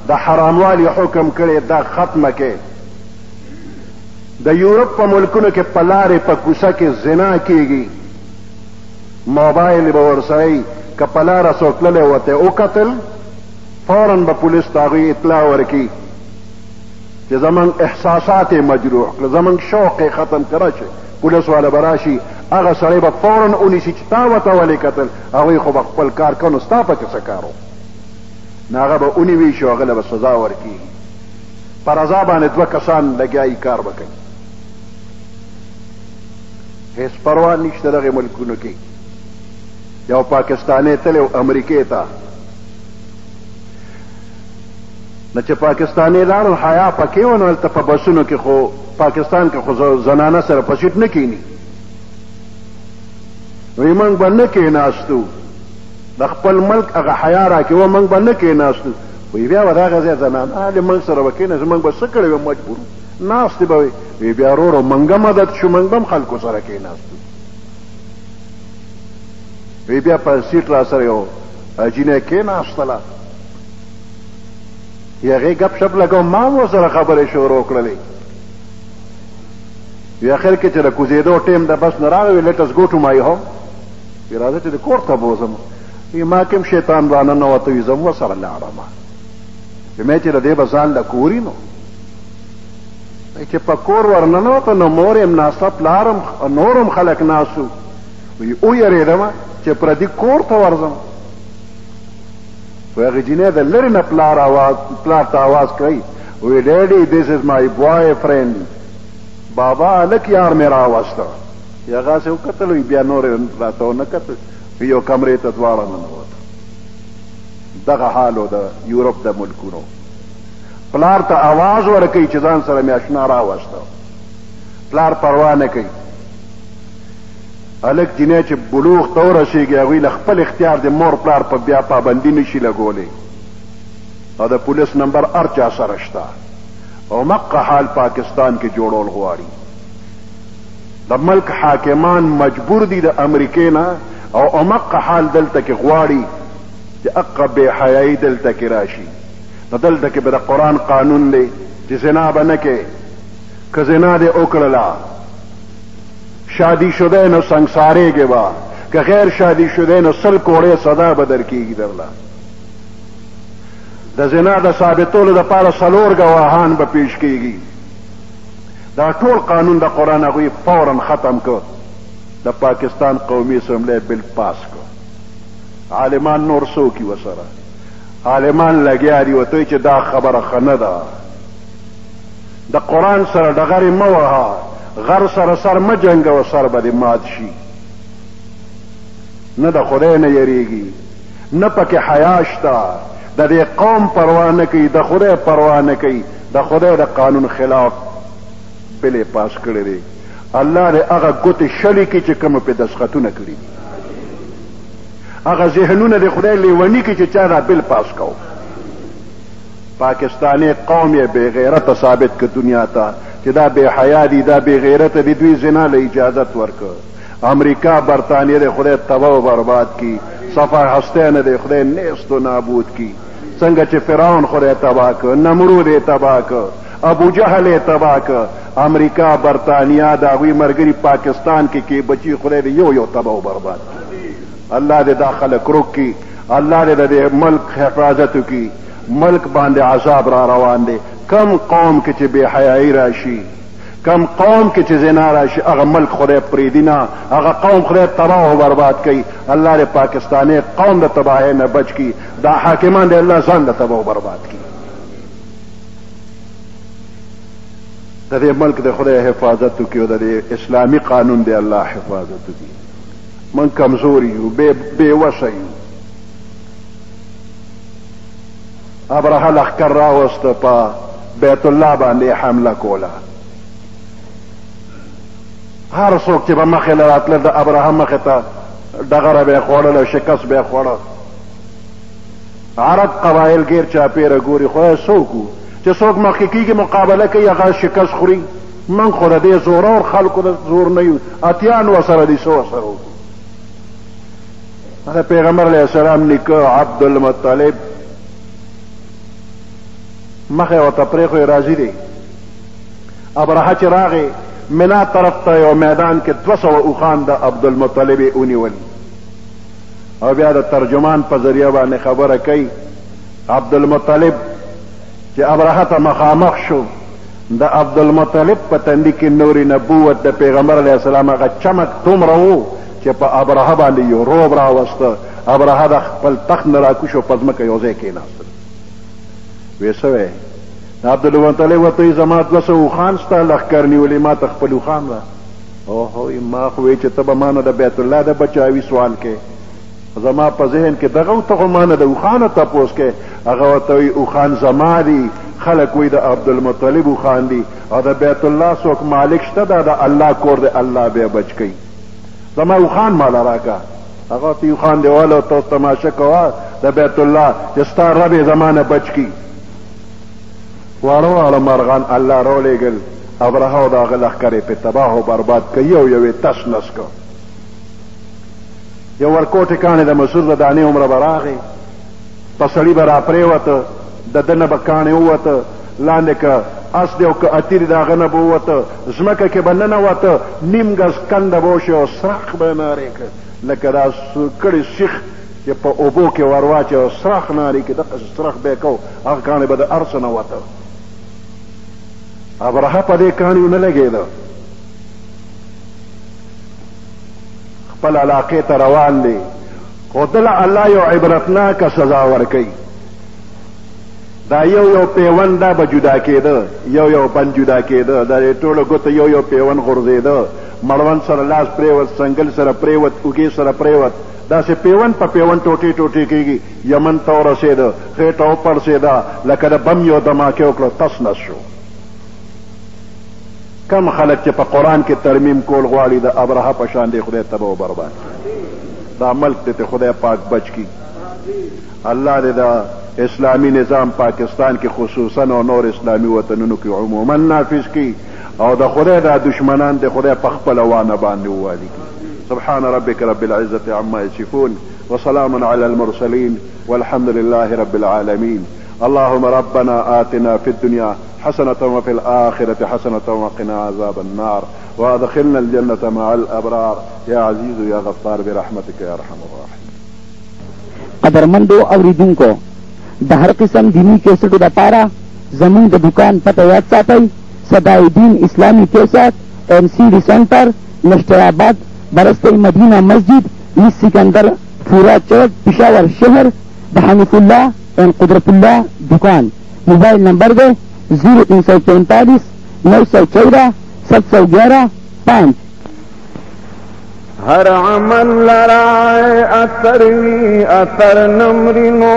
[SPEAKER 2] د حراموالي حکم کړی دا ختمه کې د یورپ په ملکونو کې په لارې په کوڅه کې زنا کېږي موبایل به ورسره وي که په لاره څوک تللی ورته وکتل فورا به پولیس ته هغوی اطلاع ورکړي چې زمونږ احساسات یې مجروح کړه زمونږ شوق یې ختم کړه چې پولیس والا به راشي هغه سړی به فورا ونیسي چې تا ورته ولې کتل هغوی خو به خپل کار کوي نو ستا پکې څه کار و نو هغه به ونیوي شي هغه له به سزا ورکېږي په رضا باندې دوه کسان لګیایي کار به کوي هیڅ پروا نشته دغې ملکونو کې یو پاکستانی تللی امریکې ته نو چې پاکستانی لاړل حیا پکې و نو هلته په بسونو کې خو پاکستان کې خو زنانه سره په سیټ نه کښېني وی موږ به نه کښېناستو د خپل ملک هغه حیا راکې وه موږ به نه کښېناستو وی بیا به دغه ځای زنانه هلې موږ سره به کښېناستو موږ به څه کړی وو مجبور ناستې به وی وی بیا ورو موږ مدد شو موږ به هم خلکو سره کښېناستو وی بیا په سیټ را سره یو جینۍ کښېناستله هغې ګپ شپ لګو ما هم ورسره خبرې شروع کړلې وی اخر کې چې د کوزېدو ټیم د بس نه راغی وی لیټس گو ټو مای هوم وی راځه چې د کور ته بوځم وی ما کې هم شیطان راننوته وي زه هم ورسره لاړم وی مې چې د دې به ځان له کوري نو چې په کور ورننوته نو مور یم ناسته پلارم نورم خلک ناستو وی ویرېدم چې پردي کور ته ورځم وی هغې جینۍ د لرې نه پلار ته آواز کوي وی ډیډي دیس از مای بوای فرینډ بابا هلک یار مې راوسته هغه سې وکتل وی بیا نور راته ونه کتل یو کمرې ته دواړه ننوته دغه حال و د یورپ د ملکونو پلار ته آواز ورکوي چې ځان سره مې اشنا راوسته پلار پروا نه کوي هلک جینۍ چې بلوغ ته ورسېږي هغوی له خپل اختیار د مور پلار په بیا پابندي نشي لګولی او د پولیس نمبر هر چا سره شته او مقه حال پاکستان کې جوړول غواړي د ملک حاکمان مجبور دي د امریکې نه او مقه حال دلته کې غواړي چې اقه بې حیایي دلته کې راشي نو دلته کې به د قرآن قانون دی چې زنا به نه کې که زنا دې وکړله شادی شده نو سنگسارېږې به که غیر شادی شده نو 100 کوړې سزا به درکېږي درله د زنا د ثابتولو دپاره 4 ګواهان به پیش کېږي دا ټول قانون د قرآن هغوی فورا ختم کړ د پاکستان قومي اسمبلی بل پاس کړ عالمان نور څوک ورسره عالمان لګیا دي ورته چې دا خبره ښه نه ده د قرآن سره ډغرې مه وهه غر سره سر مه جنګوه سر به دې مات شي نه د خدای نه یریږي نه پکې حیا شته د دې قوم پروا نه کوي د خدای پروا نه کوي د خدای د قانون خلاف بلې پاس کړی دی الله دې هغه ګوتې شلې کړي چې کومه پې دستخطونه کړي دي هغه ذهنونه د خدای لیوني کړي چې چا دا بل پاس کو پاکستانی قوم یې بې غیرته ثابت که دنیا ته چې دا بې حیا دي دا بې غیرته دي دوی زنا له اجازت ورکړه امریکا برطانیه د خدای تباہ و برباد کی، صفحه هسته نه د خدای نیست و نابود کی. څنګه چې فرعون خدای تباہ کړ، نمرود یې تباہ کړ، ابو جهل یې تباہ کړ، امریکا برطانیه د هغوی ملګري پاکستان کې بچي خدای دې یو یو تباہ و برباد کی. الله دې دا خلک روک کی، الله دې د ملک حفاظت وکړي. ملک باندې عذاب را روان دی. کم قوم کې چې بے حیايي راشي، کم قوم کې چې زنا راشي، هغه ملک خدای پریږدي نه، هغه قوم خدای تباہ و برباد کوي. الله دې پاکستاني قوم د تباهۍ نه بچ کړي، دا حاکمان دې الله ځان د تباہ و برباد کړي. د دې ملک د خدای حفاظت وکړي او د دې اسلامي قانون دې الله حفاظت وکړي. من کمزور یو، بې وسه یو. ابرهه لښکر راوسته، په بیت الله باندې حمله کوله. هر څوک چې به مخې له راتله د ابرهه مخې ته ډغره به یې خوړل او شکست به یې خوړه. عرب قبایل غیر چاپېره ګوري، خدای څوک و چې څوک مخکې کېږي مقابله کوي هغه شکست خوري. من خو د دې زورور خلکو د زور نه یو، اتیان ورسره دي، څه ورسره وکړو. د پیغمبر علیه السلام نیکه عبدالمطلب مخې ورته پرېښوی راضي دی. ابرهه چې راغی منا طرف ته یو میدان کې 200 اوښان د عبدالمطلب یې ونیول او بیا د ترجمان په ذریعه باندې خبره کوي. عبدالمطلب چې ابرهه ته مخامخ شو، د عبدالمطلب په تندي کې نور نبوت د پیغمبر علیه السلام هغه چمک دومره و چې په ابرهه باندې یو روب راوسته. ابرهه د خپل تخت نه راکوش او په ځمکه یو ځای کېناستل. وی څه وی؟ عبدالمطلب ورته وایي زما 200 اوښان ستا لښکر نیولې، ما ته خپل اوښان را. اوهو ما خو وی چې ته به ما نه د بیت الله د بچاوي سوال کې، زما په ذهن کې دغه و ته خو ما نه د اوښانو تپوس کې. هغه ورته وایي اوښان زما دي، خلک وایي د عبدالمطلب اوښان دي، او د بیت الله څوک مالک شته دا د الله کور دی، الله بیا بچ کوي. زما اوښان ماله راکړه. هغه ته اوښان دی واله تاسو تماشه کوه د بیت الله چې ستا رب یې زما نه بچ کړي. واړه واړه مرغان الله راولېږل، ابرهه او د هغه لښکر یې پې تباه و برباد کړه، یو یو یې تس نس کړ. یو ورکوټې کاڼې د مسور د دانې عمره به راغې، په سړي به را پرېوته، د ده نه به کاڼې ووته، لاندې که اس دی او که اتیر د هغه نه به ووته، ځمکه کې به ننوته، نیم ګز کنده به وشي او سراخ به یې نارې کړ، لکه دا کړی سیخ چې په اوبو کې ور واچوي او سراخ نارې کړي، دقسې سراخ به یې کو، هغه کاڼې به د هر څه نه وته. ابرهه په دې کاڼي ونه لګېده، خپل علاقې ته روان دی، خو دله الله یو عبرتناکه سزا ورکوي. دا یو پیوند دا به جدا کېده، یو بند جدا کېده، دا ټوله ګوته یو پیوند غورځېده، مړوند سره لاس پرېوت، سنګل سره پرېوت، اوږې سره پرېوت، داسې پیوند په پیوند ټوټې ټوټې کېږي. یمن ته ورسېده، خېټه وپړسېده، لکه د بم یو دماکې وکړه، تس نس شو. کم خلک چې په قرآن کې ترمیم کول غواړي د ابرهه په شان دی خدای تباہ و برباد کړي. دا ملک دې خدای پاک بچ کړي. الله دې دا اسلامی نظام پاکستان کې خصوصا او نور اسلامی وطنونو کې عموما نافذ کړي او د خدای دا دشمنان د خدای په خپل وانه باندې ووالي کړي. سبحان ربك رب العزة عما يصفون وسلام على المرسلين والحمد لله رب العالمين. اللهم ربنا آتنا في الدنيا حسنة وفي الآخرة حسنة وقنا عذاب النار وادخلنا الجنة مع الأبرار يا عزيز يا غفار برحمتك يا ارحم الراحمين.
[SPEAKER 1] قدرمندو اوریدونکو د هر قسم دینی کیسټو لپاره زموږ د دکان پته یاد ساتئ. صدای دین اسلامی کیسټ NCD سینټر نشترآباد برسته مدینہ مسجد میس سکندر پورا چوک پشاور شہر د حنیف اللہ این قدرت اللہ دکان. موبائل نمبر دے 0345 914 711 5.
[SPEAKER 3] ہر عمل لرائے اثروی اثر نمرینو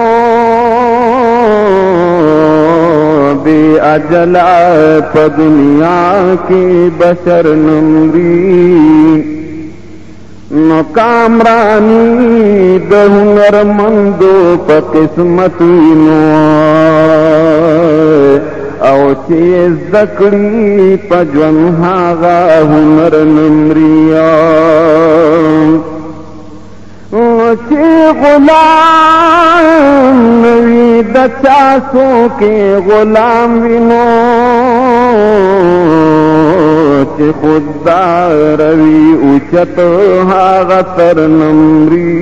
[SPEAKER 3] بی اجلا پا دنیا کی بشر نمری نو کامرانی د ہنر مندو پا قسمتینو او چیز دکڑی پا جون هاغا ہنر نمریا چې غلام وي د چاسو کې غلام وینو چې خوددار وي اوچت هغه تر نمري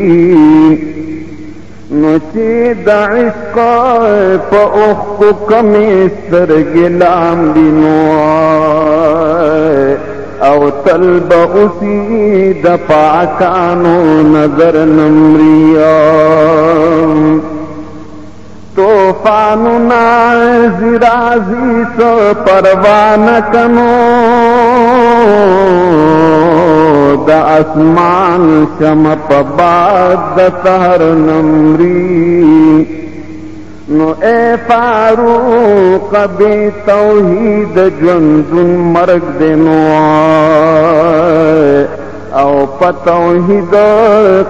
[SPEAKER 3] نو چې د عشق په اوښکو کمې سترګې لامبي نو او تل به اوسي د پاکانو نظر نمریا طوفانونه زرازي څه پروا نه کنو د اسمان شمع په باد د سحر نمري نو اے فاروق بے توحید ژوندون مرګ دی نو او په توحید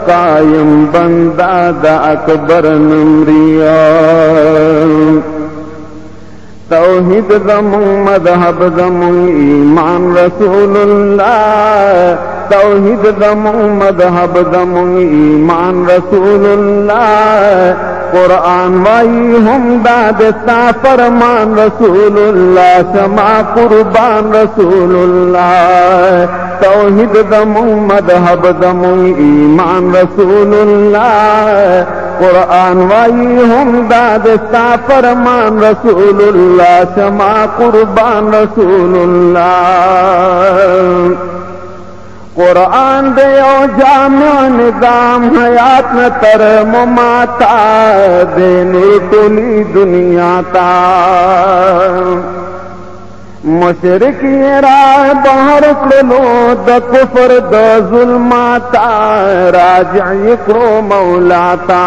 [SPEAKER 3] قایم بندا د اکبر نمریا توحید زمون مذهب زمون ایمان رسول الله توحید زمون مذهب زمون ایمان رسول الله قرآن وائی ہم دادستا فرمان رسول اللہ سما قربان رسول اللہ توحید دمو مذہب دمو ایمان رسول اللہ قرآن وائی ہم دادستا فرمان رسول اللہ سما قربان رسول اللہ قرآن دیو جامع نظام حیات نتر مماتا دینے ٹولی دنیا تا مشرقی رائے بہر کلو د کفر د ظلماتا راجعی کرو مولاتا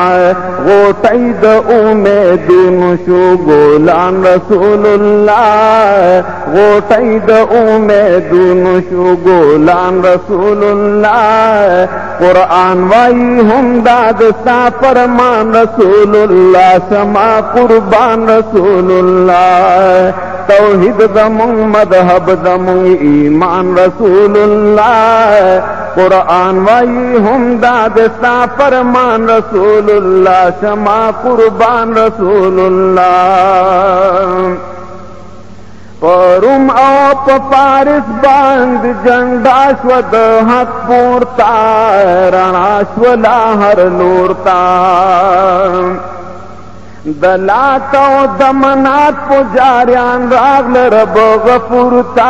[SPEAKER 3] غوٹی د امیدون شو گولان رسول اللہ غوٹی د امیدون شو گولان رسول اللہ قرآن وائی ہم دادستا فرمان رسول اللہ سما قربان رسول اللہ توحید دمون مذہب دمون ایمان رسول اللہ قرآن وائی ہم دادستا فرمان رسول اللہ شما قربان رسول اللہ پروم او پارس باند جنڈا شود حق پورتا رنا شولا ہر لورتا دلات و دمنات پجاریان راغل رب غفورتا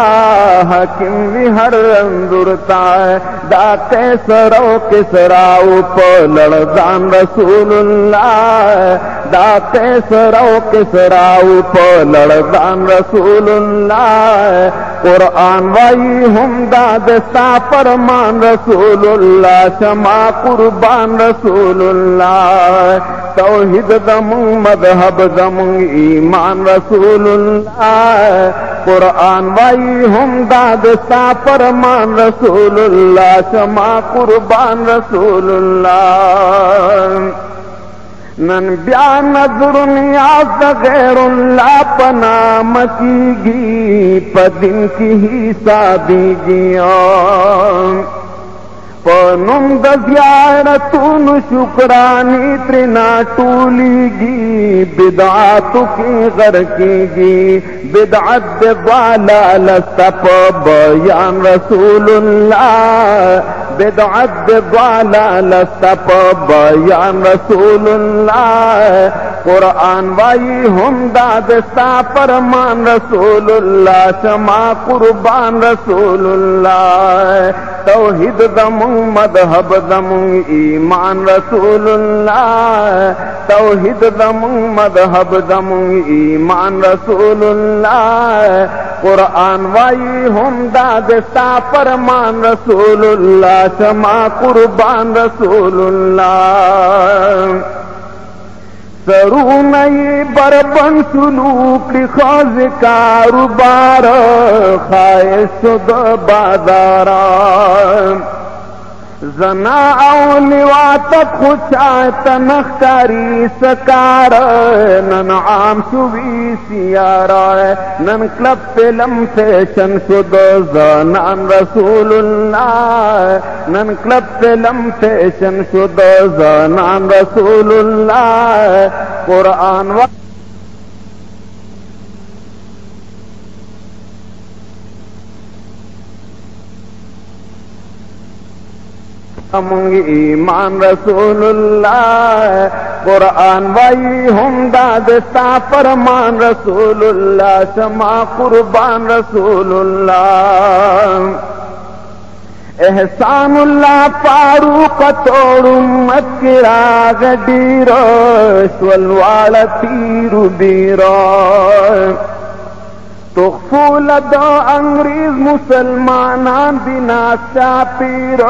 [SPEAKER 3] حکم وی ہر اندرتا دا کیسرو کسراو پلڑدان رسول اللہ دا کیسرو کسراو پلڑدان رسول اللہ قرآن وائی ہم دادستا فرمان رسول اللہ شما قربان رسول اللہ توحید دمون مذہب دمون ایمان رسول اللہ قرآن وائی ہم دادستا فرمان رسول اللہ شما قربان رسول اللہ نن بیا نظر نیاز غیر اللہ پنام کیگی پدن کی ہی سادیگی پنم د زیارتون شکرانی ترنا ٹولیگی بدعاتو کی غرقیگی بدعت والا لستپ بیان رسول اللہ بدعت والا لستپ بیان رسول اللہ قرآن وائی ہم دادستا فرمان رسول اللہ شما قربان رسول اللہ توحید دمون مذہب دمون ایمان رسول اللہ توحید دمون مذہب دمون ایمان رسول اللہ قرآن وائی ہم دادستا فرمان رسول اللہ شما قربان رسول اللہ سرونی بربن سلوک لخاز کاروبار خواہش شد بازاران زنا او لیواتت خوشایت نخکاری سکار نن عام شوی سیارا نن کلب فلم فیشن شد زنان رسول اللہ نن کلب فلم فیشن شد زنان رسول اللہ قرآن و امنگ ایمان رسول اللہ قرآن وائی ہم دادستا فرمان رسول اللہ شما قربان رسول اللہ احسان اللہ فاروق توڑ امت کی راگ ڈیرو شولوال تیرو بیرو تخفول دا انگریز مسلمانان بنا شاپیر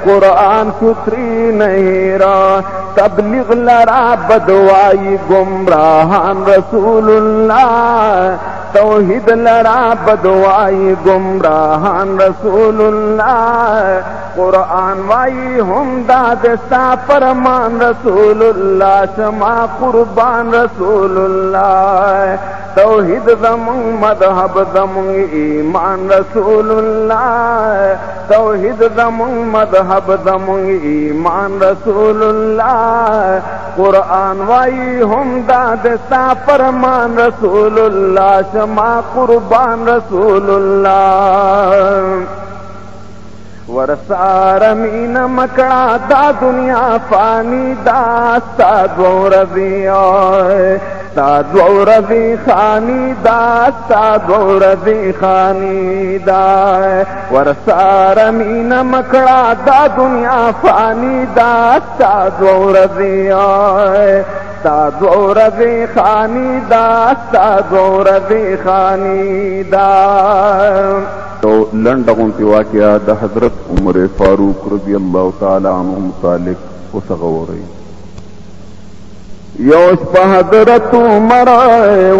[SPEAKER 3] قرآن ستری نہیں را تبلیغ لرا بدوائی گمراہان رسول اللہ توحید لرا بدوائی گمراہان رسول اللہ قرآن وائی ہم دادستا فرمان رسول اللہ شما قربان رسول اللہ توحید زمون مذہب زمون ایمان رسول اللہ توحید زمون مذہب زمون ایمان رسول اللہ قرآن وائی ہم دادستا فرمان رسول اللہ شما قربان رسول اللہ ورسار مین مکڑا دا دنیا فانی دا سادو رضی سادو رضی خانی دا سادو رضی خانی دا ورسار مین مکڑا دا دنیا فانی دا سادو رضی سادو رضی خانی دا سادو رضی خانی دا
[SPEAKER 2] تو لنڈ غنتی واقعہ دا حضرت عمر فاروق رضی اللہ تعالی عنہ متعلق اسغوری
[SPEAKER 3] یوش پا حضرت عمر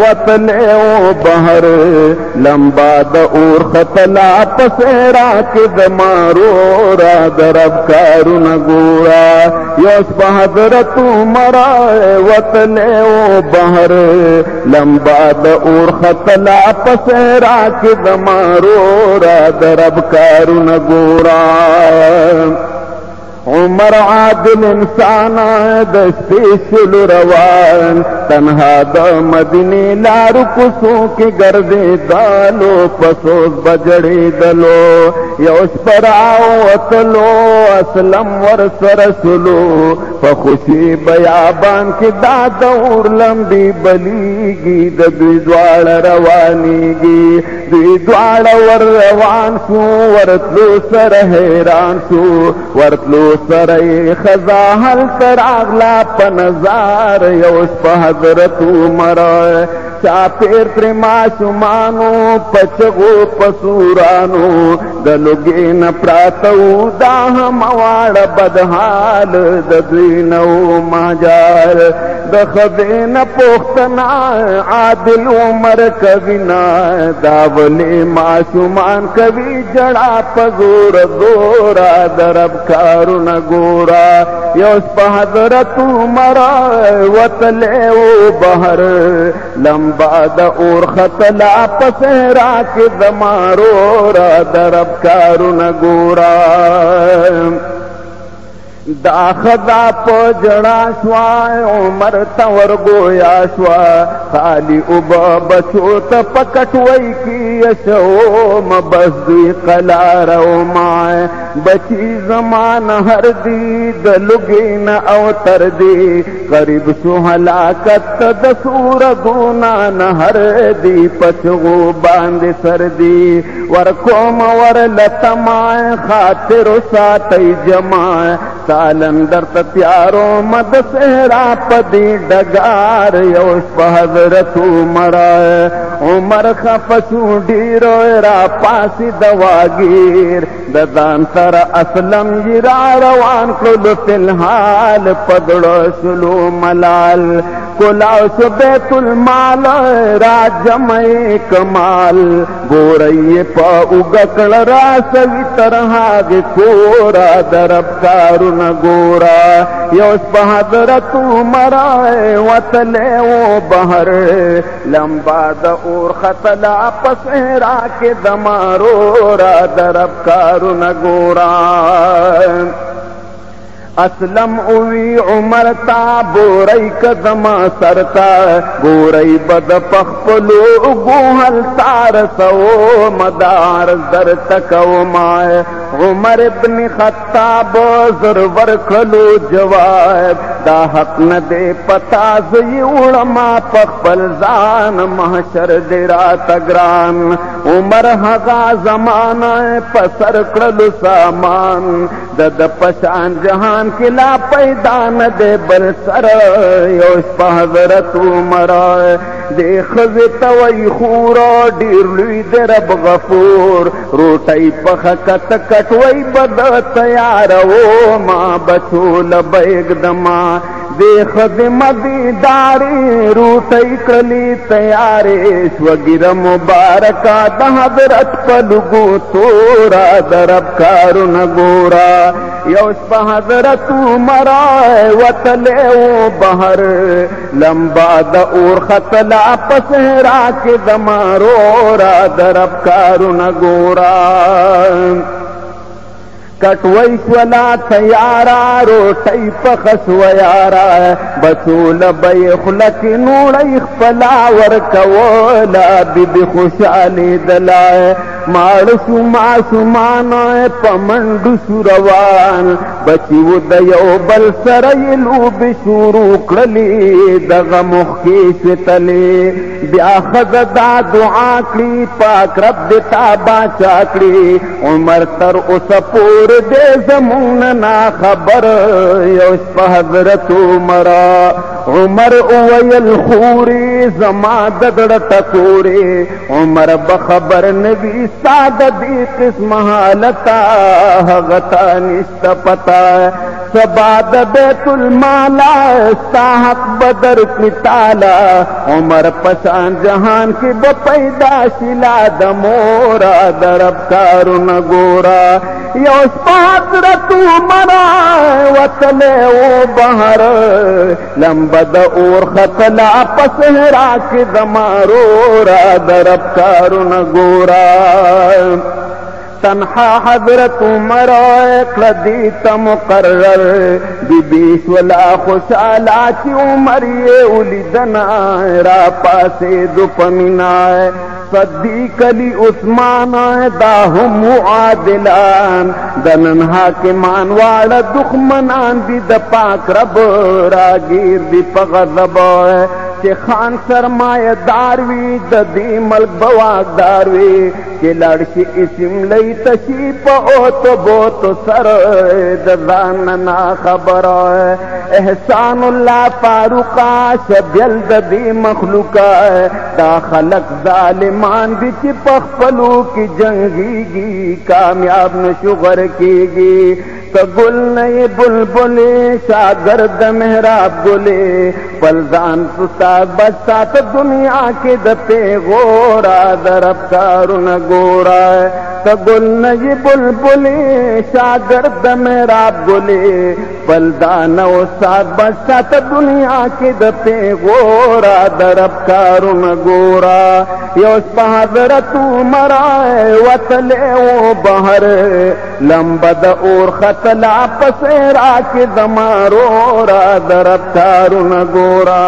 [SPEAKER 3] وطلے و بہر لمبا دا اور خطلا پسیرا کے دمارو را درب کارو نگورا یوش پا حضرت عمر وطلے و بہر لمبا دا اور خطلا پسیرا کے دمارو را درب کارو نگورا عمر عادل انسان دستی شل روان تنہا دا مدنی لارو کسوں کی گردی دالو پسوز بجڑی دلو یوش پر آوتلو اسلم ورسر سلو فخوشی بیابان کی دا دور لمبی بلیگی دا دوی دوار روانیگی دوی دوار ور روان سو ورتلو سر حیران سو ورتلو سرئی خزا حل تراغلا پنزار یوش پا حضرت عمر چاپیر تر معصومانو پچغو پسورانو دلگین پراتو دا ہموار بدحال ددوینو مجار دخدین پختنا عادل عمر کبینا داولی معصومان کبی جڑا پزور دورا درب کارو نگورا یوش پا حضرت عمر وطلے و بہر لمبا دا اور خطلا پسہرا کے دمارو را درب کارو نگورا دا خدا پا جڑا شوا عمر تور گویا شوا خالی اوبا بچو تا پکٹوئی کی اشو مبزدوی قلار او مائے بچی زمان ہر دی دلگین او تر دی قریب شو حلاکت دسور گونا نہر دی پچغو باند سر دی ورکوم ور لتمائے خاطر ساتی جمائے سالندر تیارو مد سہرا پدی ڈگار یوش پا حضرت عمر عمر خفشو ڈیرو را پاسی دواگیر ددان سر اسلم یرا روان کلو فی الحال پدڑو شلو ملال کلاو شو بیت المال را جمع کمال گورئی پا اگکل را سوی ترہاگ کورا درب کارون گورا یوس پا حضرت عمر وطلے و بہر لمبا دا اور خطلا پسہرا کے دمارو را درب کارون گورا اسلم اوی عمر تا بورئی کدما سرتا بورئی بد پخپلو گوہل تار سو مدار در تکو مائے عمر ابن خطاب ضرور کلو جواب دا حق ندے پتا زی اڑما پخپل زان محشر دیرا تگران عمر حقا زمانہ پسر کلو سامان دد پشان جہان کلا پیدا نہ دے بل سر یوش پا حضرت عمر دے خزت وی خورا دیر لوی دے رب غفور روٹائی پخ کت کٹوئی بد تیار او ماں بچو لبیگ دما دے خدم دیداری روٹائی کلی تیاری شوگر مبارکہ دا حضرت پلگو تورا درب کارون گورا یوش پا حضرت عمر وطلے و بہر لمبا دا اور خطلا پسہرا کے دمارو را درب کارون گورا کٹوئی شولا تیارا روٹی پخس ویارا بچول بیخلک نوڑی خپلا ورکولا بی بی خوشالی دلائے مارشو معصومان پمنڈ سروان بچیو دیو بل سریلو بشورو کلی دغ مخیش تلی بیا خزد دعا کلی پاک رب دیتا باچا کلی عمر تر اس پور دے زمون نا خبر یوش پا حضرت عمر عمر اویل خوری زما دگڑ تکوری عمر بخبر نبی ساد دی قسم حالتا حغتا نشت پتا سباد بیت المالا استاحق بدر کی تالا عمر پشان جہان کی بپیدا شلا دمورا درب کارون گورا یوش پا حضرت عمر وطلے و بہر لمبد اور خطلا پسہرا کی دمارو را درب کارون گورا تنہا حضرت عمر اقلدیت مقرر بی بیش ولا خوشالا چی عمر یہ اولیدنا را پاسے دو پمینائے صدیق علی عثمان دا ہم معادلان دنن حاکمان والا دخمنان دی دا پاک رب راگیر دی پغضب کہ خان سرمایہ داروی دا دی ملک بواق داروی کہ لڑکی اسم لئی تشیپ او تو بوت سر دزان نا خبر احسان اللہ فاروقا شبیل دا دی مخلوقا دا خلق ظالمان دی چی پخپلو کی جنگی گی کامیاب نشغر کی گی تو گل نئی بلبلے شاگرد محراب گلے پلزان سستاد بچات دنیا کے دپے غورا درب کارون گورا تو گل نئی بلبلے شاگرد محراب گلے پلزان استاد بچات دنیا کے دپے غورا درب کارون گورا یوش پا حضرت عمر وطلے و بہر لمبد اور خطلا پسیرا کے دمارو را درب کارون گورا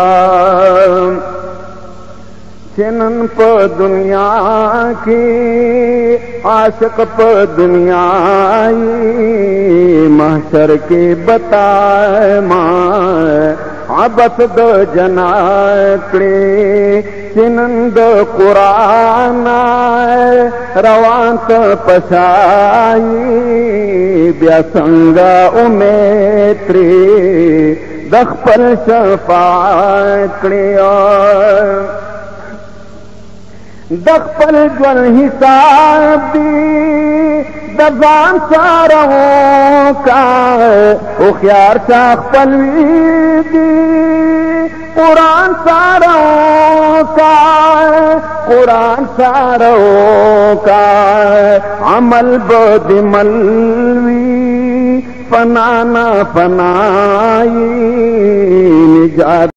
[SPEAKER 3] چنن پا دنیا کی عاشق پا دنیا محشر کے بتائے ماں عبث دو جناکڑی چنند قرآن روان تو پشائی بیا سنگا امیتری دخپل شفاعت کڑیا دخپل جل حساب دی دبان ساروں کا اخیار شاخ پلوی دی कुरान सारों का, कुरान सारों का अमल बदिमलवी फना न फनाई निजात